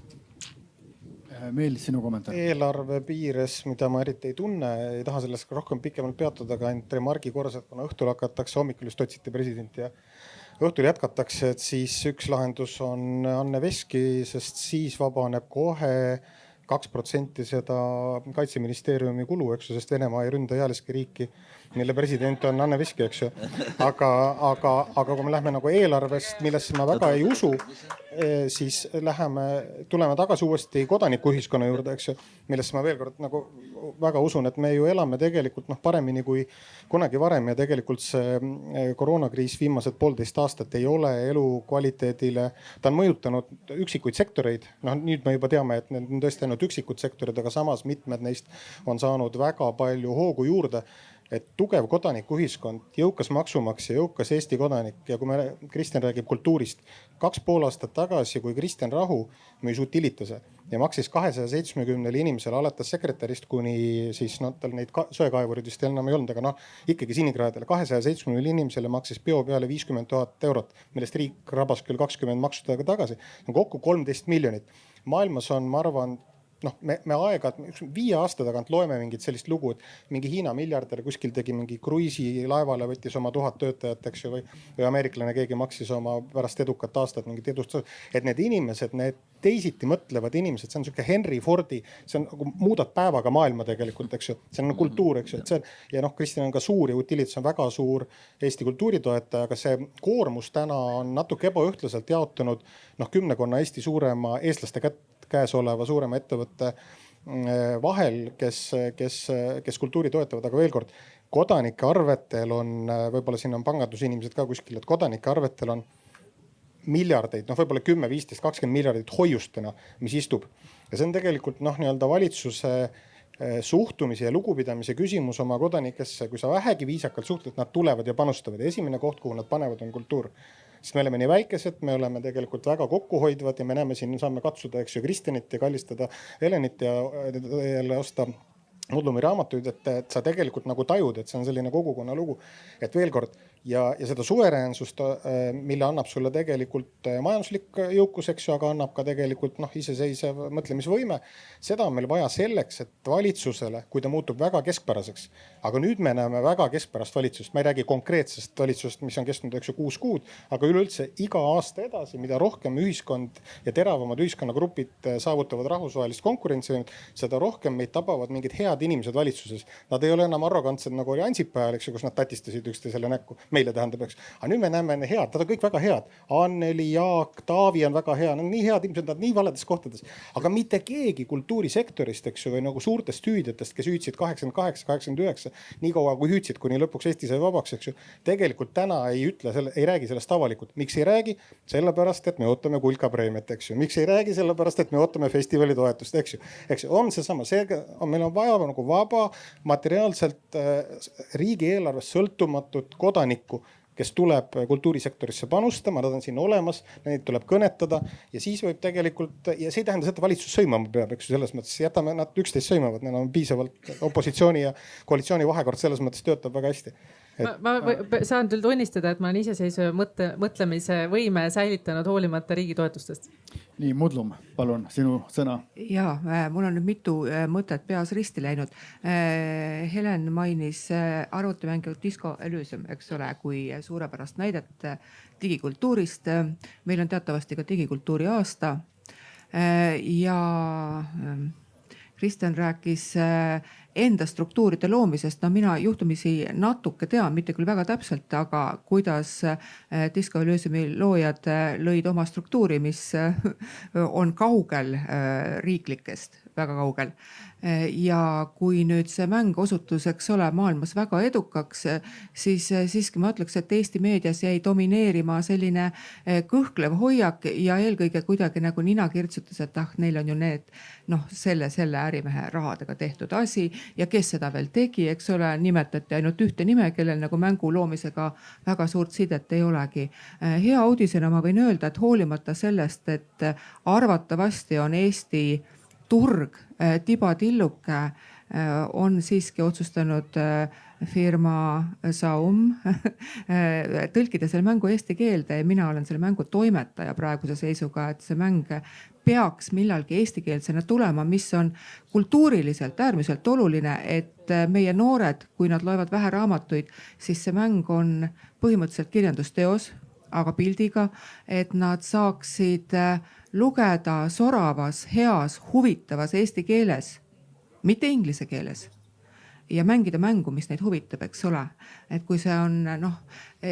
Meelis, sinu kommentaar? Eelarve piires, mida ma eriti ei tunne, ei taha sellest rohkem pikemalt peatuda, aga ainult remargi korras, et kuna õhtul hakatakse, hommikul just otsiti presidenti ja õhtul jätkatakse, et siis üks lahendus on Anne Veski, sest siis vabaneb kohe 2% seda Kaitseministeeriumi kulu, eks ju, sest Venemaa ei ründa ealiski riiki, mille president on Anne Veski, eks ju. Aga kui me lähme nagu eelarvest, millesse ma väga ei usu, siis tuleme tagasi uuesti kodanikuühiskonna juurde, eks ju, millesse ma veel kord nagu väga usun, et me ju elame tegelikult paremini kui kunagi varem ja tegelikult see koroonakriis viimased 1,5 aastat ei ole elukvaliteedile, ta on mõjutanud üksikuid sektoreid. Nüüd me juba teame, et need on tõesti ainult üksikud sektorid, aga samas mitmed neist on saanud väga palju hoogu juurde. Et tugev kodanikuühiskond, jõukas maksumaksja, jõukas Eesti kodanik ja kui Kristjan räägib kultuurist, 2,5 aastat tagasi, kui Kristjan Rahu müüs Utilitase ja maksis 270 inimesele alates sekretärist kuni siis tal neid söekaevurid vist enam ei olnud, aga ikkagi sinikraadile 270 inimesele maksis peo peale 50 000 eurot, millest riik rabas küll 20 maksudega tagasi, kokku 13 miljonit. Maailmas on, ma arvan, me aegad 5 aasta tagant loeme mingit sellist lugu, et mingi Hiina miljardär kuskil tegi mingi kruiisilaevale, võttis oma 1000 töötajat, eks ju, või ameeriklane keegi maksis oma pärast edukat aastat mingit edustused. Et need inimesed, need teisiti mõtlevad inimesed, see on siuke Henry Fordi, see on nagu muudad päevaga maailma tegelikult, eks ju. See on kultuur, eks ju. Ja Kristjan on ka suur ja Utilitas on väga suur Eesti kultuuritoetaja, aga see koormus täna on natuke ebaühtlaselt jaotunud 10 Eesti suurema eestlaste käes oleva suurema ettevõtte vahel, kes kultuuri toetavad, aga veel kord, kodanike arvetel on, võib-olla siin on pangandusinimesed ka kuskil, et kodanike arvetel on miljardeid, võib-olla 10, 15, 20 miljardit hoiustena, mis istub. Ja see on tegelikult nii-öelda valitsuse suhtumise ja lugupidamise küsimus oma kodanikesse. Kui sa vähegi viisakalt suhtled, nad tulevad ja panustavad. Ja esimene koht, kuhu nad panevad, on kultuur. Sest me oleme nii väikesed, me oleme tegelikult väga kokkuhoidvad ja me näeme siin, saame katsuda, eks ju, Kristjanit ja kallistada Helenit ja jälle osta Mudlumi raamatuid, et sa tegelikult nagu tajud, et see on selline kogukonna lugu. Et veel kord, ja seda suveräänsust, mille annab sulle tegelikult majanduslik jõukus, eks ju, aga annab ka tegelikult iseseisev mõtlemisvõime. Seda on meil vaja selleks, et valitsusele, kui ta muutub väga keskpäraseks, aga nüüd me näeme väga keskpärast valitsust. Ma ei räägi konkreetsest valitsusest, mis on kestnud 6 kuud, aga üleüldse iga aasta edasi, mida rohkem ühiskond ja teravamad ühiskonnagrupid saavutavad rahvusvahelist konkurentsivõimet, seda rohkem meid tabavad mingid head inimesed valitsuses. Nad ei ole enam arrogantsed nagu oli Ansipi ajal, eks ju, kus nad tatistasid üksteisele näkku. meile tähendab, eks. Aga nüüd me näeme head, nad on kõik väga head. Anneli, Jaak, Taavi on väga hea, nad on nii head inimesed, nad on nii valedes kohtades. Aga mitte keegi kultuurisektorist, eks ju, või nagu suurtest hüüdjatest, kes hüüdsid 88, 89, nii kaua kui hüüdsid, kuni lõpuks Eesti sai vabaks, eks ju. Tegelikult täna ei räägi sellest avalikult. Miks ei räägi? Sellepärast, et me ootame Kulka preemiat, eks ju. Miks ei räägi? Sellepärast, et me ootame festivali toetust, eks ju. Eks ju, on seesama, meil on vaja nagu vaba materiaalselt riigieelarvest sõltumatut kodanikku, kes tuleb kultuurisektorisse panustama, nad on siin olemas, neid tuleb kõnetada ja siis võib tegelikult, ja see ei tähenda seda, et valitsus sõimama peab, eks ju, selles mõttes jätame, nad üksteist sõimavad, neil on piisavalt opositsiooni ja koalitsiooni vahekord selles mõttes töötab väga hästi. Ma saan küll tunnistada, et ma olen iseseisva mõtlemise võime säilitanud hoolimata riigi toetustest. Nii, Mudlum, palun, sinu sõna. Ja, mul on nüüd mitu mõtet peas risti läinud. Helen mainis arvutimängu Disco Elysium, eks ole, kui suurepärast näidet digikultuurist. Meil on teatavasti ka digikultuuri aasta ja Kristjan rääkis enda struktuuride loomisest. No mina juhtumisi natuke tean, mitte küll väga täpselt, aga kuidas Disco Elysiumi loojad lõid oma struktuuri, mis on kaugel riiklikest, väga kaugel. Ja kui nüüd see mäng osutus, eks ole, maailmas väga edukaks, siis siiski ma ütleks, et Eesti meedias jäi domineerima selline kõhklev hoiak ja eelkõige kuidagi nagu nina kirtsutas, et neil on ju need selle ärimehe rahadega tehtud asi ja kes seda veel tegi, eks ole, nimetati ainult ühte nime, kellel nagu mängu loomisega väga suurt sidet ei olegi. Hea uudisena ma võin öelda, et hoolimata sellest, et arvatavasti on Eesti turg tibatilluke, on siiski otsustanud firma Saum tõlkida selle mängu eesti keelde ja mina olen selle mängu toimetaja praeguse seisuga, et see mäng peaks millalgi eestikeelsena tulema, mis on kultuuriliselt äärmiselt oluline, et meie noored, kui nad loevad vähe raamatuid, siis see mäng on põhimõtteliselt kirjandusteos, aga pildiga, et nad saaksid lugeda soravas, heas, huvitavas eesti keeles, mitte inglise keeles ja mängida mängu, mis neid huvitab, eks ole. Et kui see on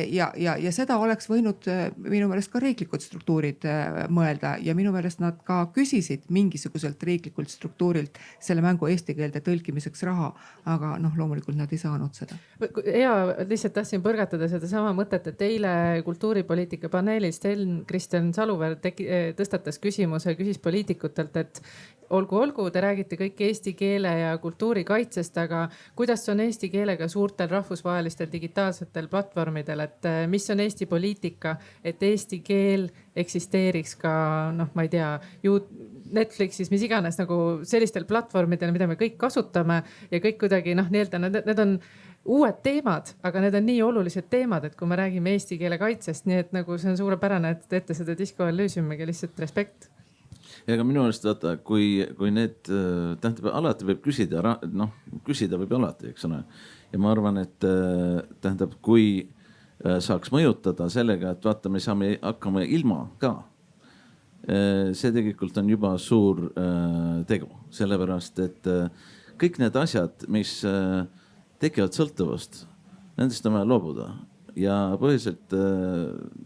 ja seda oleks võinud minu meelest ka riiklikud struktuurid mõelda ja minu meelest nad ka küsisid mingisuguselt riiklikult struktuurilt selle mängu eesti keelde tõlkimiseks raha, aga loomulikult nad ei saanud seda. Hea, lihtsalt tahtsin põrgatada seda sama mõtet, et eile kultuuripoliitika paneelis Kristjan Saluveer tõstatas küsimuse, küsis poliitikutelt, et olgu, te räägite kõik eesti keele ja kultuuri kaitsest, aga kuidas on eesti keelega suurtel rahvusvahelistel digitaalsetel platvormidel, et mis on Eesti poliitika, et eesti keel eksisteeriks ka, ma ei tea, Netflixis, mis iganes nagu sellistel platvormidel, mida me kõik kasutame ja kõik kuidagi need on uued teemad, aga need on nii olulised teemad, et kui me räägime eesti keele kaitsest, nii et nagu see on suurepärane, et teete seda Disco Elysiumiga, lihtsalt respekt. Ja aga minu meelest vaata, kui need, tähendab, alati võib küsida, küsida võib alati, eks ole. Ja ma arvan, et tähendab, kui saaks mõjutada sellega, et vaata, me saame hakkama ilma ka. See tegelikult on juba suur tegu, sellepärast, et kõik need asjad, mis tekivad sõltuvust, nendest on vaja loobuda. Ja põhiliselt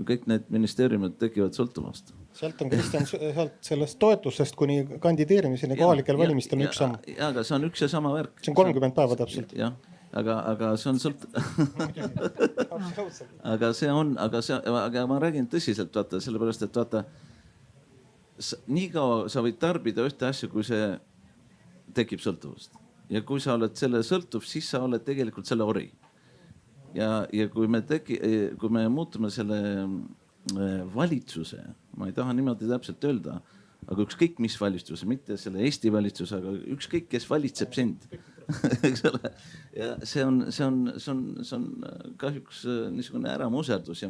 kõik need ministeeriumid tekivad sõltuvust. Sealt on Kristjan, sellest toetusest kuni kandideerimiseni kohalikel valimistel on üks samm. Ja, aga see on üks ja sama värk. See on 30 päeva täpselt. Jah, aga see on aga ma räägin tõsiselt, vaata, sellepärast, et vaata, nii kaua sa võid tarbida ühte asja, kui see tekib sõltuvust. Ja kui sa oled selle sõltuv, siis sa oled tegelikult selle ori. Ja kui me muutume selle valitsuse, ma ei taha niimoodi täpselt öelda, aga ükskõik mis valitsuse, mitte selle Eesti valitsuse, aga ükskõik, kes valitseb sind. Eks ole? Ja see on kahjuks niisugune äramuserdus ja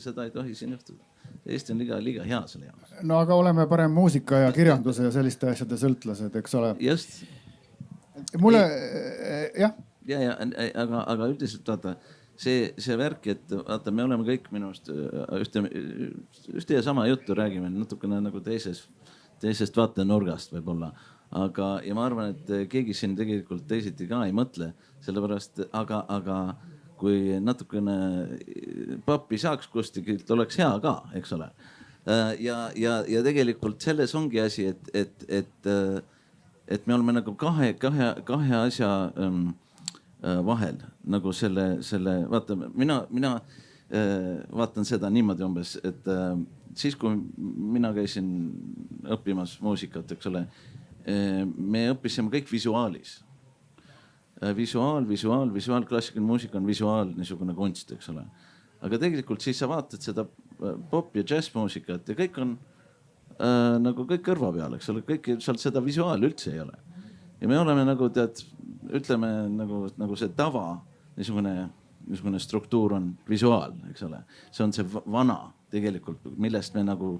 seda ei tohi siin juhtuda. Eesti on liiga hea selle jaoks. No aga oleme parem muusika ja kirjanduse ja selliste asjade sõltlased, eks ole. Just. Mulle, jah. Ja, aga üldiselt vaata, see värk, et vaata, me oleme kõik minust ühte ja sama juttu räägime natukene nagu teisest vaatenurgast võib-olla. Ja ma arvan, et keegi siin tegelikult teisiti ka ei mõtle, sellepärast, aga kui natukene pappi saaks kuskilt, oleks hea ka, eks ole. Ja tegelikult selles ongi asi, et me oleme nagu kahe asja vahel nagu selle, vaata, mina vaatan seda niimoodi umbes, et siis kui mina käisin õppimas muusikat, eks ole, me õppisime kõik visuaalis. Visuaal, klassikaline muusika on visuaal, niisugune kunst, eks ole. Aga tegelikult siis sa vaatad seda pop ja jazzmuusikat ja kõik on nagu kõik kõrva peal, eks ole, kõik seal seda visuaali üldse ei ole. Ja me oleme nagu tead, ütleme nagu see tava, niisugune struktuur on visuaal, eks ole. See on see vana tegelikult, millest me nagu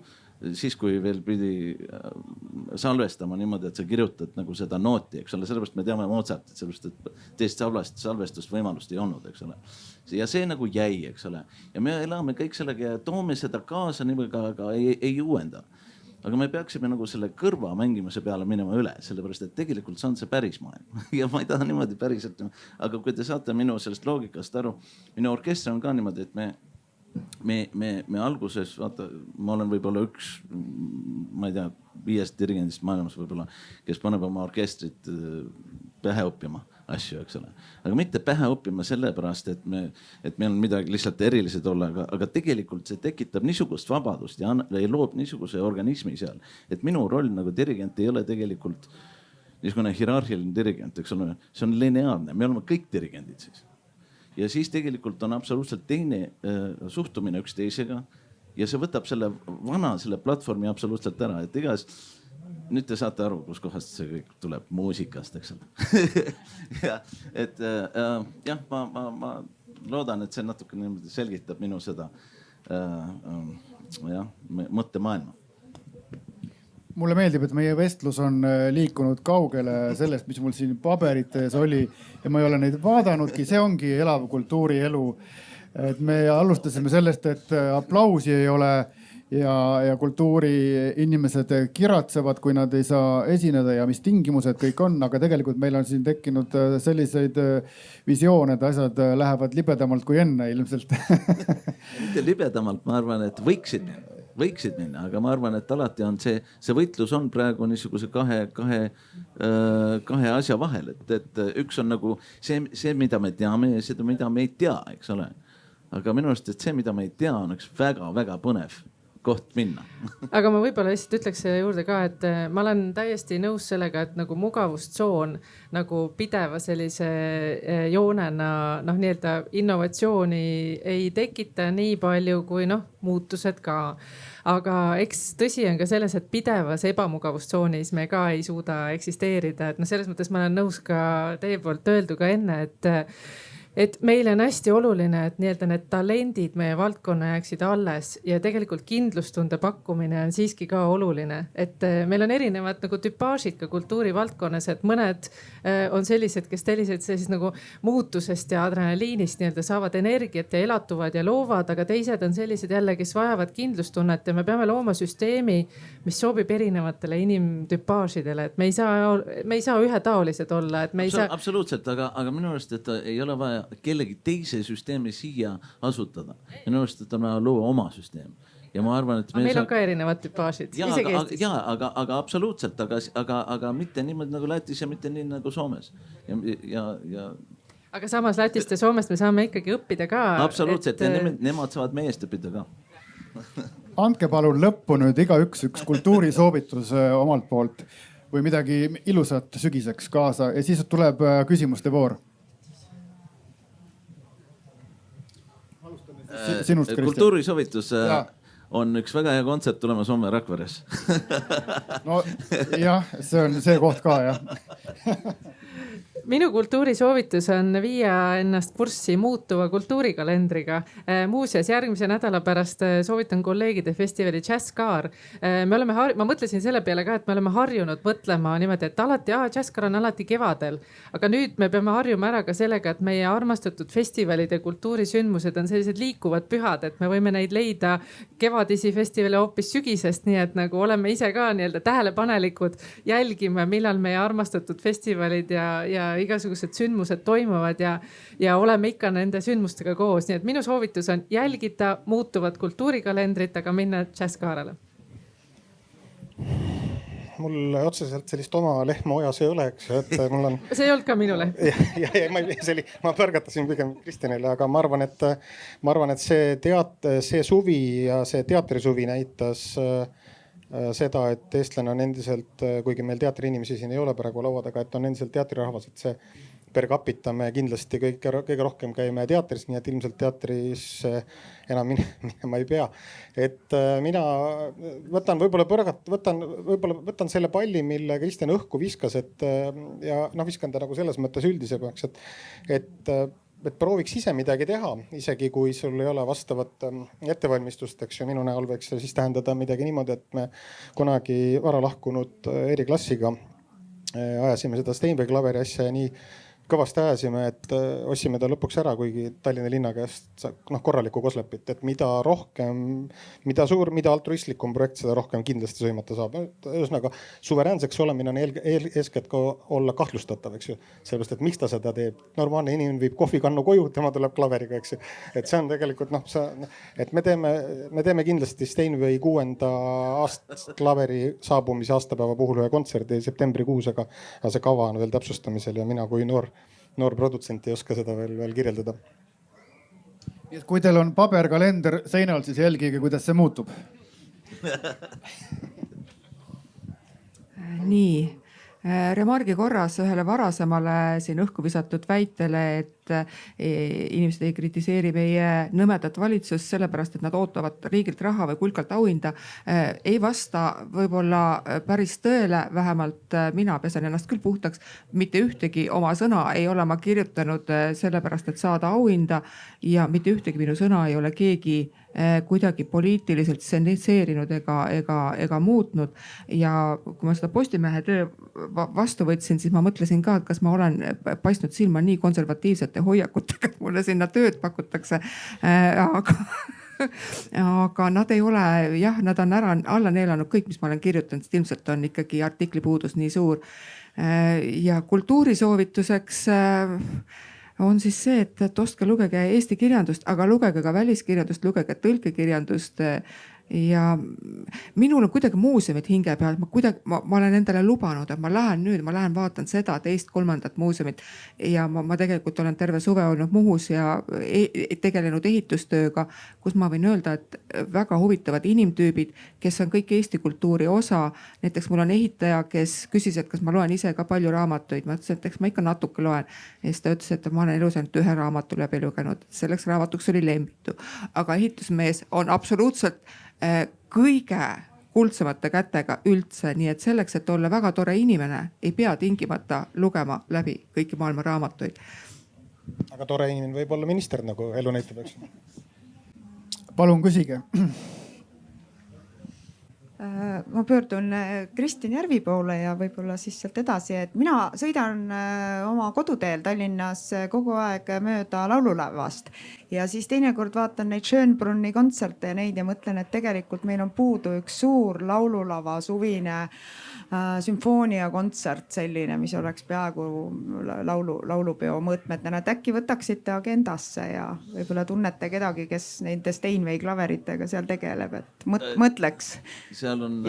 siis, kui veel pidi salvestama niimoodi, et sa kirjutad nagu seda nooti, eks ole, sellepärast me teame Mozartit, sellepärast et teist salvestust võimalust ei olnud, eks ole. Ja see nagu jäi, eks ole. Ja me elame kõik sellega ja toome seda kaasa niimoodi, aga ei uuenda. Aga me peaksime nagu selle kõrva mängimise peale minema üle, sellepärast et tegelikult see on see päris maailm. Ja ma ei taha niimoodi päriselt, aga kui te saate minu sellest loogikast aru, minu orkester on ka niimoodi, et me alguses, vaata, ma olen võib-olla üks, ma ei tea, 5 dirigendist maailmas võib-olla, kes paneb oma orkestrit pähe õppima asju, eks ole. Aga mitte pähe õppima sellepärast, et meil on midagi lihtsalt erilised olla, aga tegelikult see tekitab niisugust vabadust ja loob niisuguse organismi seal. Et minu roll nagu dirigent ei ole tegelikult niisugune hierarhiline dirigent, eks ole. See on lineaarne, me oleme kõik dirigendid siis. Ja siis tegelikult on absoluutselt teine suhtumine üksteisega ja see võtab selle platvormi absoluutselt ära, et igas nüüd te saate aru, kus kohast see kõik tuleb muusikast, eks ole. Ja, et jah, ma loodan, et see natuke selgitab minu seda mõttemaailma. Mulle meeldib, et meie vestlus on liikunud kaugele sellest, mis mul siin paberites oli ja ma ei ole neid vaadanudki, see ongi elav kultuurielu. Et me alustasime sellest, et aplausi ei ole ja kultuuriinimesed kiratsevad, kui nad ei saa esineda ja mis tingimused kõik on, aga tegelikult meil on siin tekkinud selliseid visioone, et asjad lähevad libedamalt kui enne ilmselt. Mitte libedamalt, ma arvan, et võiksid minna, aga ma arvan, et alati on see võitlus on praegu niisuguse kahe asja vahel, et üks on nagu see, mida me teame ja seda, mida me ei tea, eks ole. Aga minu arust, et see, mida me ei tea, on üks väga põnev koht minna. Aga ma võib-olla lihtsalt ütleks selle juurde ka, et ma olen täiesti nõus sellega, et nagu mugavustsoon nagu pideva sellise joonena nii-öelda innovatsiooni ei tekita nii palju kui muutused ka. Aga eks tõsi on ka selles, et pidevas ebamugavustsoonis me ka ei suuda eksisteerida. Et selles mõttes ma olen nõus ka teie poolt öeldu ka enne, et meile on hästi oluline, et nii-öelda need talendid meie valdkonna jääksid alles ja tegelikult kindlustunde pakkumine on siiski ka oluline. Et meil on erinevad nagu tüpaažid ka kultuurivaldkonnas, et mõned on sellised, kes sellised nagu muutusest ja adrenaliinist nii-öelda saavad energiat ja elatuvad ja loovad, aga teised on sellised jälle, kes vajavad kindlustunnet ja me peame looma süsteemi, mis sobib erinevatele inimtüpaažidele, et me ei saa ühetaolised olla, et me ei saa. Absoluutselt, aga minu arust, et ei ole vaja kellegi teise süsteemi siia asutada. Minu arust, et on vaja luua oma süsteem. Ja ma arvan, et meil on ka erinevad tüpaažid, isegi Eestis. Aga absoluutselt, aga mitte niimoodi nagu Lätis ja mitte nii nagu Soomes. Aga samas Lätist ja Soomest me saame ikkagi õppida ka. Absoluutselt, ja nemad saavad meest õppida ka. Andke palun lõppu nüüd igaüks üks kultuurisoovitus omalt poolt või midagi ilusat sügiseks kaasa ja siis tuleb küsimuste voor. Sinust, kultuurisoovitus on üks väga hea kontsert tulemas homme Rakveres. No jah, see on see koht ka jah. Minu kultuurisoovitus on viia ennast kurssi muutuva kultuurikalendriga. Muuseas, järgmise nädala pärast soovitan kolleegide festivali Jazzcar. Ma mõtlesin selle peale ka, et me oleme harjunud mõtlema niimoodi, et alati Jazzcar on alati kevadel. Aga nüüd me peame harjuma ära ka sellega, et meie armastatud festivalide kultuurisündmused on sellised liikuvad pühad, et me võime neid leida kevadisi festivale hoopis sügisest, nii et nagu oleme ise ka nii-öelda tähelepanelikud, jälgime, millal meie armastatud festivalid ja igasugused sündmused toimuvad ja oleme ikka nende sündmustega koos. Nii et minu soovitus on jälgida muutuvat kultuurikalendrit, aga minna džässkaarale. Mul otseselt sellist oma lehma ojas ei ole, eks, et mul on. See ei olnud ka minu lehm. Ma põrgatasin pigem Kristjanile, aga ma arvan, et see suvi ja see teatrisuvi näitas seda, et eestlane on endiselt, kuigi meil teatriinimesi siin ei ole praegu laua taga, et on endiselt teatrirahvas, et see per capita me kindlasti kõige rohkem käime teatris, nii et ilmselt teatris enam minema ei pea. Et mina võtan võtan selle palli, mille Kristjan õhku viskas, ja viskan ta nagu selles mõttes üldisemaks, et prooviks ise midagi teha, isegi kui sul ei ole vastavat ettevalmistust, eks ju, minu näol võiks siis tähendada midagi niimoodi, et me kunagi vara lahkunud Eri Klassiga ajasime seda Steinway klaveri asja ja nii kõvasti ajasime, et ostsime ta lõpuks ära, kuigi Tallinna linna käest korralikku koslepit, et mida altruistlikum projekt, seda rohkem kindlasti sõimata saab. Ühesõnaga, suveräänseks olemine on eeskätt ka olla kahtlustatav, eks ju. Sellepärast, et miks ta seda teeb? Normaalne inimene viib kohvikannu koju, tema tuleb klaveriga, eks ju. Et see on tegelikult, et me teeme kindlasti Steinway 6. klaveri saabumise aastapäeva puhul ühe kontserdi septembrikuus, aga see kava on veel täpsustamisel ja mina kui noor produtsent ei oska seda veel kirjeldada. Kui teil on paberkalender seinal, siis jälgige, kuidas see muutub. Nii, remargi korras ühele varasemale siin õhku visatud väitele, et inimesed ei kritiseeri meie nõmedat valitsust sellepärast, et nad ootavad riigilt raha või kulkalt auhinda, ei vasta võib-olla päris tõele. Vähemalt mina pesen ennast küll puhtaks. Mitte ühtegi oma sõna ei ole ma kirjutanud sellepärast, et saada auhinda ja mitte ühtegi minu sõna ei ole keegi kuidagi poliitiliselt senseerinud ega muutnud. Ja kui ma seda Postimehe töö vastu võtsin, siis ma mõtlesin ka, et kas ma olen paistnud silma nii konservatiivsete hoiakutega, et mulle sinna tööd pakutakse. Aga nad ei ole, nad on alla neelanud kõik, mis ma olen kirjutanud, sest ilmselt on ikkagi artikli puudus nii suur. Ja kultuurisoovituseks on siis see, et ostke, lugege eesti kirjandust, aga lugege ka väliskirjandust, lugege tõlkekirjandust. Ja minul on kuidagi muuseumid hinge peal, ma olen endale lubanud, et ma lähen vaatan seda, teist, kolmandat muuseumit ja ma tegelikult olen terve suve olnud Muhus ja tegelenud ehitustööga, kus ma võin öelda, et väga huvitavad inimtüübid, kes on kõik Eesti kultuuri osa. Näiteks mul on ehitaja, kes küsis, et kas ma loen ise ka palju raamatuid. Ma ütlesin, et eks ma ikka natuke loen. Ja siis ta ütles, et ma olen elus ainult ühe raamatu läbi lugenud. Selleks raamatuks oli Lembitu. Aga ehitusmees on absoluutselt kõige kuldsemate kätega üldse. Nii et selleks, et olla väga tore inimene, ei pea tingimata lugema läbi kõiki maailma raamatuid. Aga tore inimene võib olla minister, nagu elu näitab, eks. Palun küsige. Ma pöördun Kristjan Järvi poole ja võib-olla siis sealt edasi, et mina sõidan oma koduteel Tallinnas kogu aeg mööda laululavast ja siis teinekord vaatan neid Schönbrunni kontserte ja neid ja mõtlen, et tegelikult meil on puudu üks suur laululava suvine sümfooniakontsert, selline, mis oleks peaaegu laulupeo mõõtmetena, et äkki võtaksite agendasse ja võib-olla tunnete kedagi, kes nende Steinway klaveritega seal tegeleb, et mõtleks. Seal on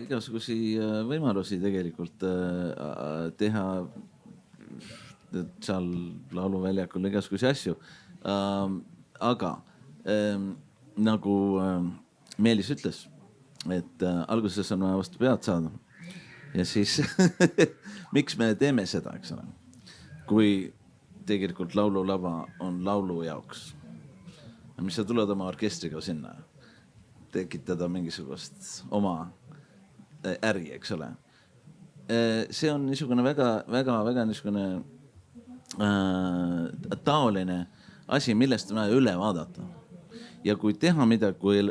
igasugusi võimalusi tegelikult teha seal lauluväljakul igasugusi asju. Aga nagu Meelis ütles, et alguses on vaja vastu pead saada. Ja siis miks me teeme seda, eks ole? Kui tegelikult laululava on laulu jaoks. Mis sa tuled oma orkestriga sinna? Tekitada mingisugust oma äri, eks ole. See on niisugune väga niisugune taoline asi, millest on vaja üle vaadata. Ja kui teha midagi,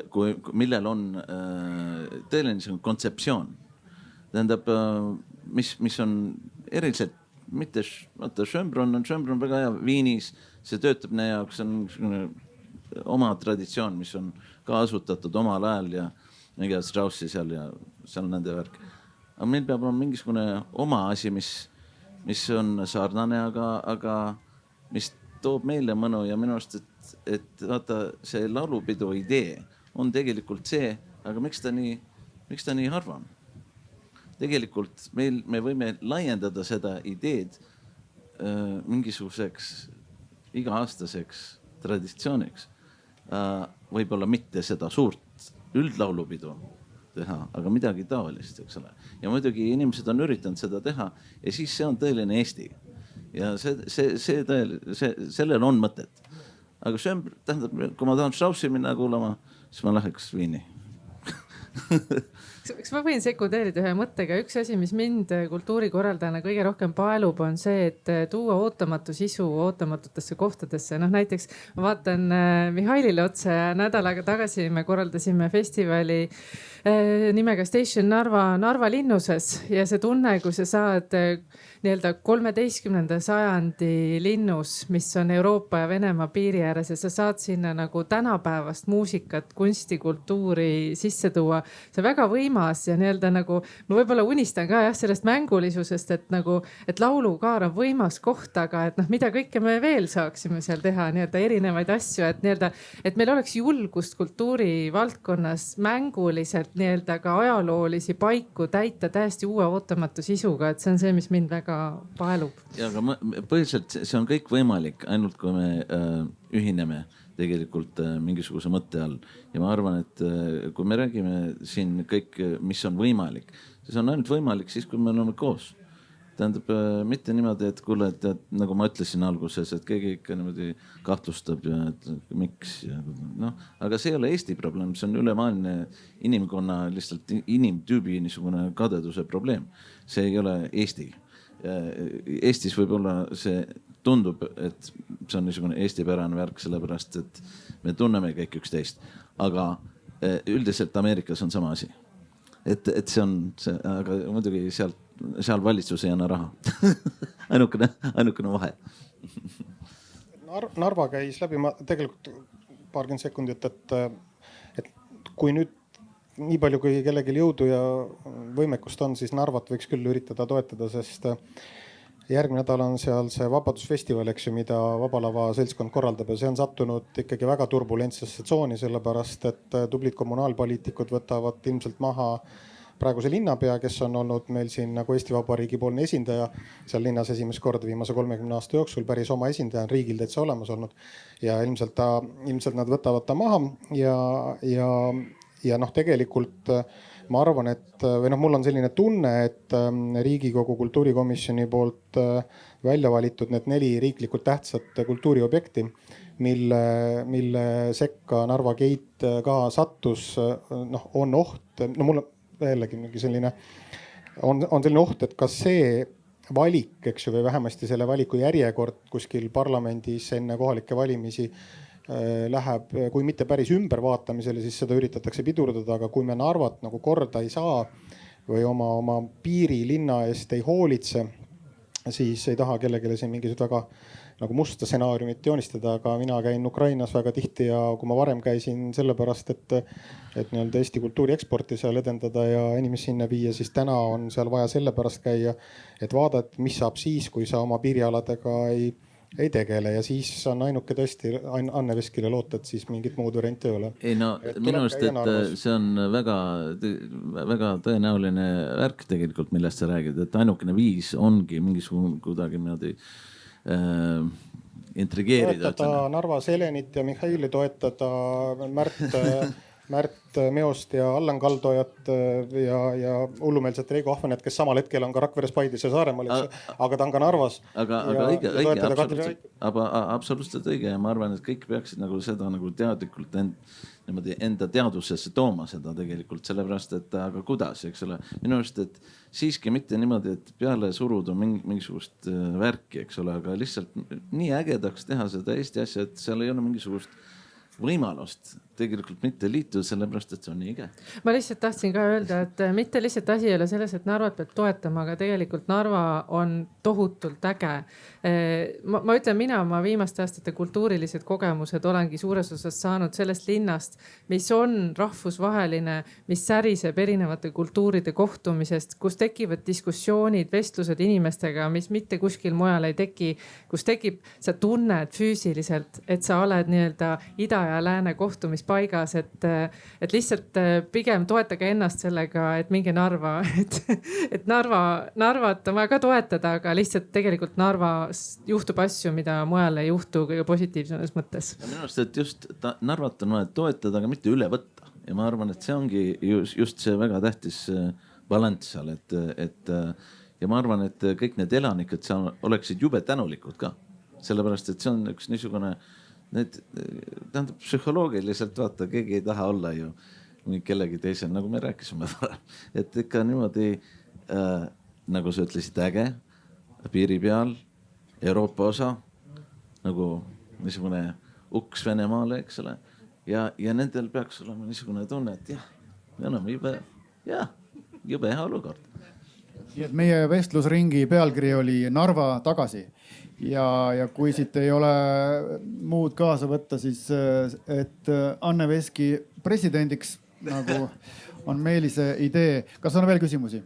millel on tõeline kontseptsioon, tähendab, mis on eriliselt, mitte, Schönbrunn on väga hea Viinis, see töötab meie jaoks, on oma traditsioon, mis on ka asutatud omal ajal ja mingi Straussi seal ja seal nende värk. Aga meil peab olema mingisugune oma asi, mis mis on sarnane, aga mis toob meile mõnu ja minu arust, et vaata see laulupidu idee on tegelikult see, aga miks ta nii harva on? Tegelikult me võime laiendada seda ideed mingisuguseks iga-aastaseks traditsiooniks. Võib-olla mitte seda suurt üldlaulupidu teha, aga midagi taolist, eks ole. Ja muidugi inimesed on üritanud seda teha ja siis see on tõeline Eesti. Ja sellel on mõtet. Aga see tähendab, kui ma tahan Straussi minna kuulama, siis ma läheks Viini. Kas ma võin sekundeerida ühe mõttega? Üks asi, mis mind kultuurikorraldajana kõige rohkem paelub, on see, et tuua ootamatu sisu ootamatutesse kohtadesse. Näiteks ma vaatan Mihhailile otse. Nädal aega tagasi me korraldasime festivali nimega Station Narva linnuses ja see tunne, kui sa saad nii-öelda 13. sajandi linnus, mis on Euroopa ja Venemaa piiri ääres ja sa saad sinna nagu tänapäevast muusikat, kunsti, kultuuri sisse tuua. See on väga võimas ja nii-öelda nagu ma võib-olla unistan ka sellest mängulisusest, et laulukaar on võimas koht, aga et mida kõike me veel saaksime seal teha, nii-öelda erinevaid asju, et nii-öelda, et meil oleks julgust kultuuri valdkonnas mänguliselt nii-öelda ka ajaloolisi paiku täita täiesti uue ootamatu sisuga, et see on see, mis mind väga paelub. Ja aga põhiliselt see on kõik võimalik, ainult kui me ühineme tegelikult mingisuguse mõtte all. Ja ma arvan, et kui me räägime siin kõik, mis on võimalik, siis on ainult võimalik siis, kui me oleme koos. Tähendab mitte niimoodi, et kuule, et nagu ma ütlesin alguses, et keegi ikka niimoodi kahtlustab ja et miks. Aga see ei ole Eesti probleem, see on ülemaailmne inimkonna lihtsalt inimtüübi niisugune kadeduse probleem. See ei ole Eesti. Eestis võib-olla see tundub, et see on niisugune Eesti-pärane värk, sellepärast, et me tunneme kõik üksteist. Aga üldiselt Ameerikas on sama asi. Et see on see, aga muidugi seal valitsus ei anna raha. ainukene vahe. Narva käis läbi, ma tegelikult paarkümmend sekundit, et kui nüüd nii palju, kui kellelgi jõudu ja võimekust on, siis Narvat võiks küll üritada toetada, sest järgmine nädal on seal see Vabadusfestival, eks ju, mida Vabalava seltskond korraldab ja see on sattunud ikkagi väga turbulentsesse tsooni, sellepärast et tublid kommunaalpoliitikud võtavad ilmselt maha praeguse linnapea, kes on olnud meil siin nagu Eesti Vabariigi poolne esindaja seal linnas esimest korda viimase 30 aasta jooksul, päris oma esindaja on riigil täitsa olemas olnud ja ilmselt nad võtavad ta maha ja tegelikult ma arvan, et mul on selline tunne, et Riigikogu kultuurikomisjoni poolt välja valitud need 4 riiklikult tähtsat kultuuriobjekti, mille sekka Narva Gate ka sattus, on oht, mul on jällegi selline, on selline oht, et kas see valik, eks ju, või vähemasti selle valiku järjekord kuskil parlamendis enne kohalikke valimisi läheb, kui mitte päris ümbervaatamisele, siis seda üritatakse pidurdada, aga kui me Narvat nagu korda ei saa või oma piiri linna eest ei hoolitse, siis ei taha kellelegi siin mingisugust väga nagu musta stsenaariumit joonistada, aga mina käin Ukrainas väga tihti ja kui ma varem käisin sellepärast, et nii-öelda Eesti kultuuri eksporti seal edendada ja inimesi sinna viia, siis täna on seal vaja sellepärast käia, et vaadata, mis saab siis, kui sa oma piirialadega ei tegele ja siis on ainuke tõesti Anne Veskile loota, et siis mingit muud varianti ei ole. Ei minu arust, et see on väga tõenäoline värk tegelikult, millest sa räägid, et ainukene viis ongi mingisugune kuidagi niimoodi intrigeerida. Toetada Narva Selenit ja Mihhaili, toetada Märt Meost ja Allan Kaldojat ja hullumeelset Reigo Ahvenat, kes samal hetkel on ka Rakveres, Paidis ja Saaremaal, aga ta on ka Narvas. Aga õige, absoluutselt õige ja ma arvan, et kõik peaksid nagu seda nagu teadlikult enda teadusesse tooma seda tegelikult sellepärast, et aga kuidas, eks ole. Minu arust, et siiski mitte niimoodi, et peale suruda mingisugust värki, eks ole, aga lihtsalt nii ägedaks teha seda Eesti asja, et seal ei ole mingisugust võimalust tegelikult mitte liituda, sellepärast et see on nii äge. Ma lihtsalt tahtsin ka öelda, et mitte lihtsalt asi ei ole selles, et Narvat peab toetama, aga tegelikult Narva on tohutult äge. Ma ütlen, mina oma viimaste aastate kultuurilised kogemused olengi suures osas saanud sellest linnast, mis on rahvusvaheline, mis säriseb erinevate kultuuride kohtumisest, kus tekivad diskussioonid, vestlused inimestega, mis mitte kuskil mujal ei teki, kus tekib, sa tunned füüsiliselt, et sa oled nii-öelda ida ja lääne kohtumispaigas, et lihtsalt pigem toetage ennast sellega, et minge Narva, et Narvat on vaja ka toetada, aga lihtsalt tegelikult Narvas juhtub asju, mida mujal ei juhtu kõige positiivsemas mõttes. Minu arust, et just Narvat on vaja toetada, aga mitte üle võtta. Ja ma arvan, et see ongi just see väga tähtis balanss seal, ja ma arvan, et kõik need elanikud seal oleksid jube tänulikud ka. Sellepärast, et see on üks niisugune, tähendab psühholoogiliselt vaata, keegi ei taha olla ju kellegi teisel, nagu me rääkisime varem. Et ikka niimoodi, nagu sa ütlesid, äge, piiri peal, Euroopa osa, nagu niisugune uks Venemaale, eks ole. Ja nendel peaks olema niisugune tunne, et jah, me oleme jube hea olukord. Meie vestlusringi pealkiri oli Narva tagasi. Ja kui siit ei ole muud kaasa võtta, siis et Anne Veski presidendiks, nagu on Meelise idee. Kas on veel küsimusi?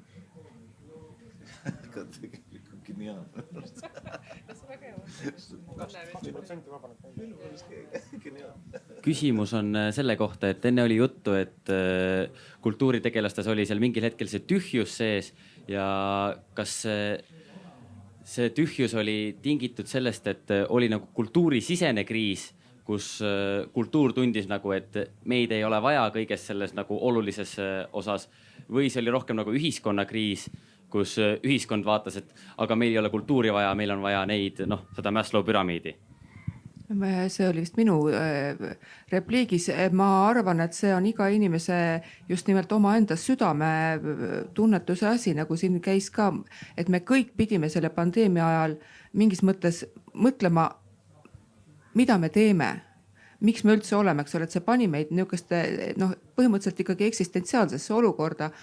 Küsimus on selle kohta, et enne oli juttu, et kultuuritegelastes oli seal mingil hetkel see tühjus sees ja kas see tühjus oli tingitud sellest, et oli nagu kultuurisisene kriis, kus kultuur tundis nagu, et meid ei ole vaja kõiges selles nagu olulises osas, või see oli rohkem nagu ühiskonnakriis, kus ühiskond vaatas, et aga meil ei ole kultuuri vaja, meil on vaja neid, seda Maslow püramiidi. See oli vist minu repliigis. Ma arvan, et see on iga inimese just nimelt oma enda südame tunnetuse asi, nagu siin käis ka, et me kõik pidime selle pandeemia ajal mingis mõttes mõtlema, mida me teeme, miks me üldse oleme, eks ole, et see pani meid niisuguste põhimõtteliselt ikkagi eksistentsiaalsesse olukorda,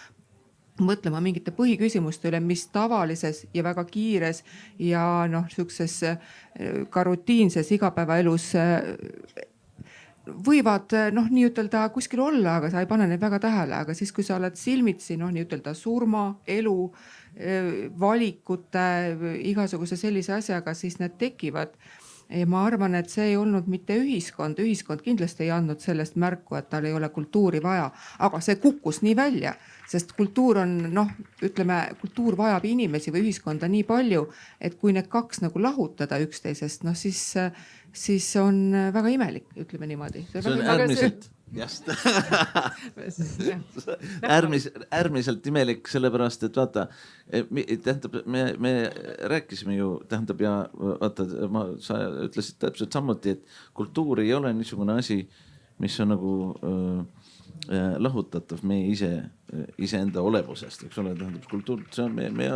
mõtlema mingite põhiküsimuste üle, mis tavalises ja väga kiires ja niisuguses ka rutiinses igapäevaelus võivad nii ütelda kuskil olla, aga sa ei pane neid väga tähele, aga siis kui sa oled silmitsi nii ütelda surma, elu, valikute, igasuguse sellise asjaga, siis need tekivad. Ja ma arvan, et see ei olnud mitte ühiskond kindlasti ei andnud sellest märku, et tal ei ole kultuuri vaja, aga see kukkus nii välja, sest kultuur on, kultuur vajab inimesi või ühiskonda nii palju, et kui need kaks nagu lahutada üksteisest, siis on väga imelik, ütleme niimoodi. See on äärmiselt, äärmiselt imelik, sellepärast, et vaata, me rääkisime ju, ja vaata, sa ütlesid täpselt samuti, et kultuur ei ole niisugune asi, mis on nagu lahutatav meie iseenda olevusest, eks ole, tähendab kultuur, see on me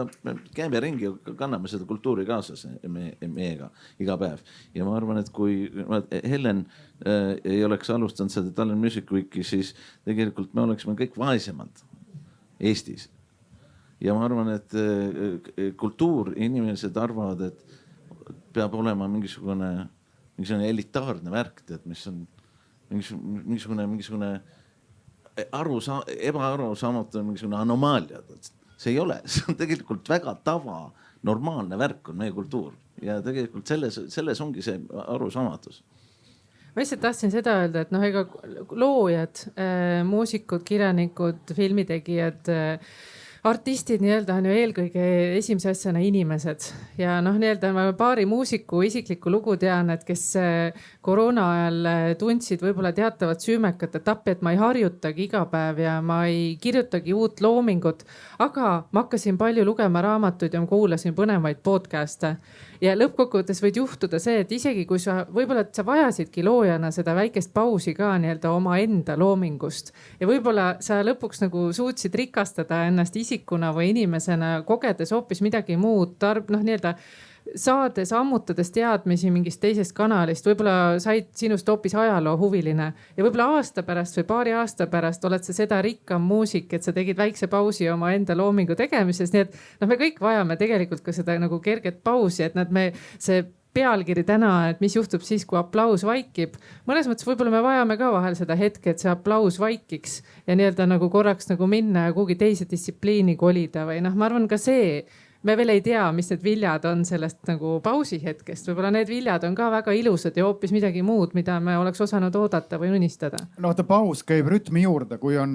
käime ringi ja kanname seda kultuuri kaasas meiega iga päev. Ja ma arvan, et kui Helen ei oleks alustanud seda Tallinn Music Weeki, siis tegelikult me oleksime kõik vaesemad Eestis. Ja ma arvan, et kultuur, inimesed arvavad, et peab olema mingisugune elitaarne värk, mis on mingisugune ebaarusaamatu mingisugune anomaalia. See ei ole, see on tegelikult väga normaalne värk on meie kultuur ja tegelikult selles ongi see arusaamatus. Ma lihtsalt tahtsin seda öelda, et ega loojad, muusikud, kirjanikud, filmitegijad, artistid nii-öelda on ju eelkõige esimese asjana inimesed ja nii-öelda ma paari muusiku isiklikku lugu tean, et kes koroona ajal tundsid võib-olla teatavat süümekat etappi, et ma ei harjutagi iga päev ja ma ei kirjutagi uut loomingut, aga ma hakkasin palju lugema raamatuid ja ma kuulasin põnevaid podcast'e ja lõppkokkuvõttes võid juhtuda see, et isegi kui sa võib-olla sa vajasidki loojana seda väikest pausi ka nii-öelda oma enda loomingust ja võib-olla sa lõpuks nagu suutsid rikastada ennast isikuna või inimesena, kogedes hoopis midagi muud, nii-öelda saades, ammutades teadmisi mingist teisest kanalist, võib-olla said sinust hoopis ajaloohuviline ja võib-olla aasta pärast või paari aasta pärast oled sa seda rikkam muusik, et sa tegid väikse pausi omaenda loomingu tegemises. Nii et noh, me kõik vajame tegelikult ka seda nagu kerget pausi, et see pealkiri täna, et mis juhtub siis, kui aplaus vaikib. Mõnes mõttes võib-olla me vajame ka vahel seda hetke, et see aplaus vaikiks ja nii-öelda nagu korraks nagu minna ja kuhugi teise distsipliini kolida või noh, ma arvan ka see, me veel ei tea, mis need viljad on sellest nagu pausi hetkest. Võib-olla need viljad on ka väga ilusad ja hoopis midagi muud, mida me oleks osanud oodata või unistada. No ta paus käib rütmi juurde, kui on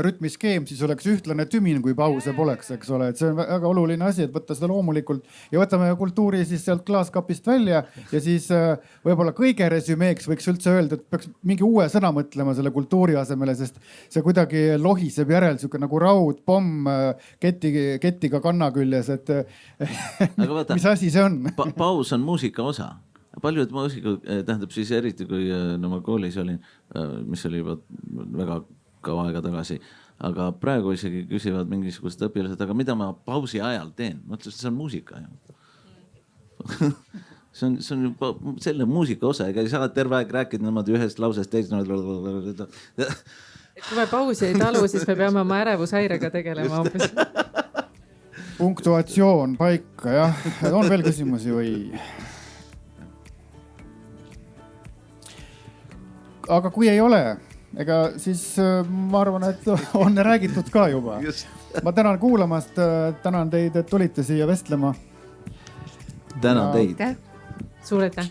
rütmiskeem, siis oleks ühtlane tümin, kui pause poleks, eks ole. Et see on väga oluline asi, et võtta seda loomulikult ja võtame kultuuri siis sealt klaaskapist välja ja siis võib-olla kõige resümeeks võiks üldse öelda, et peaks mingi uue sõna mõtlema selle kultuuri asemele, sest see kuidagi lohiseb järel siuke nagu raudpomm ketiga kanna küljes, et aga vaata, mis asi see on? Paus on muusika osa. Paljud muusikud, tähendab siis eriti, kui ma koolis olin, mis oli juba väga kaua aega tagasi, aga praegu isegi küsivad mingisugused õpilased, aga mida ma pausi ajal teen? Ma ütlesin, see on muusika. see on juba selle muusika osa, ega ei saa terve aeg rääkida niimoodi ühest lausest teist. Kui me pausi ei talu, siis me peame oma ärevushäirega tegelema hoopis. Punktuatsioon paika, jah. On veel küsimusi või? Aga kui ei ole, ega siis ma arvan, et on räägitud ka juba. Ma tänan kuulamast, tänan teid, et tulite siia vestlema. Tänan teid. Suur aitäh.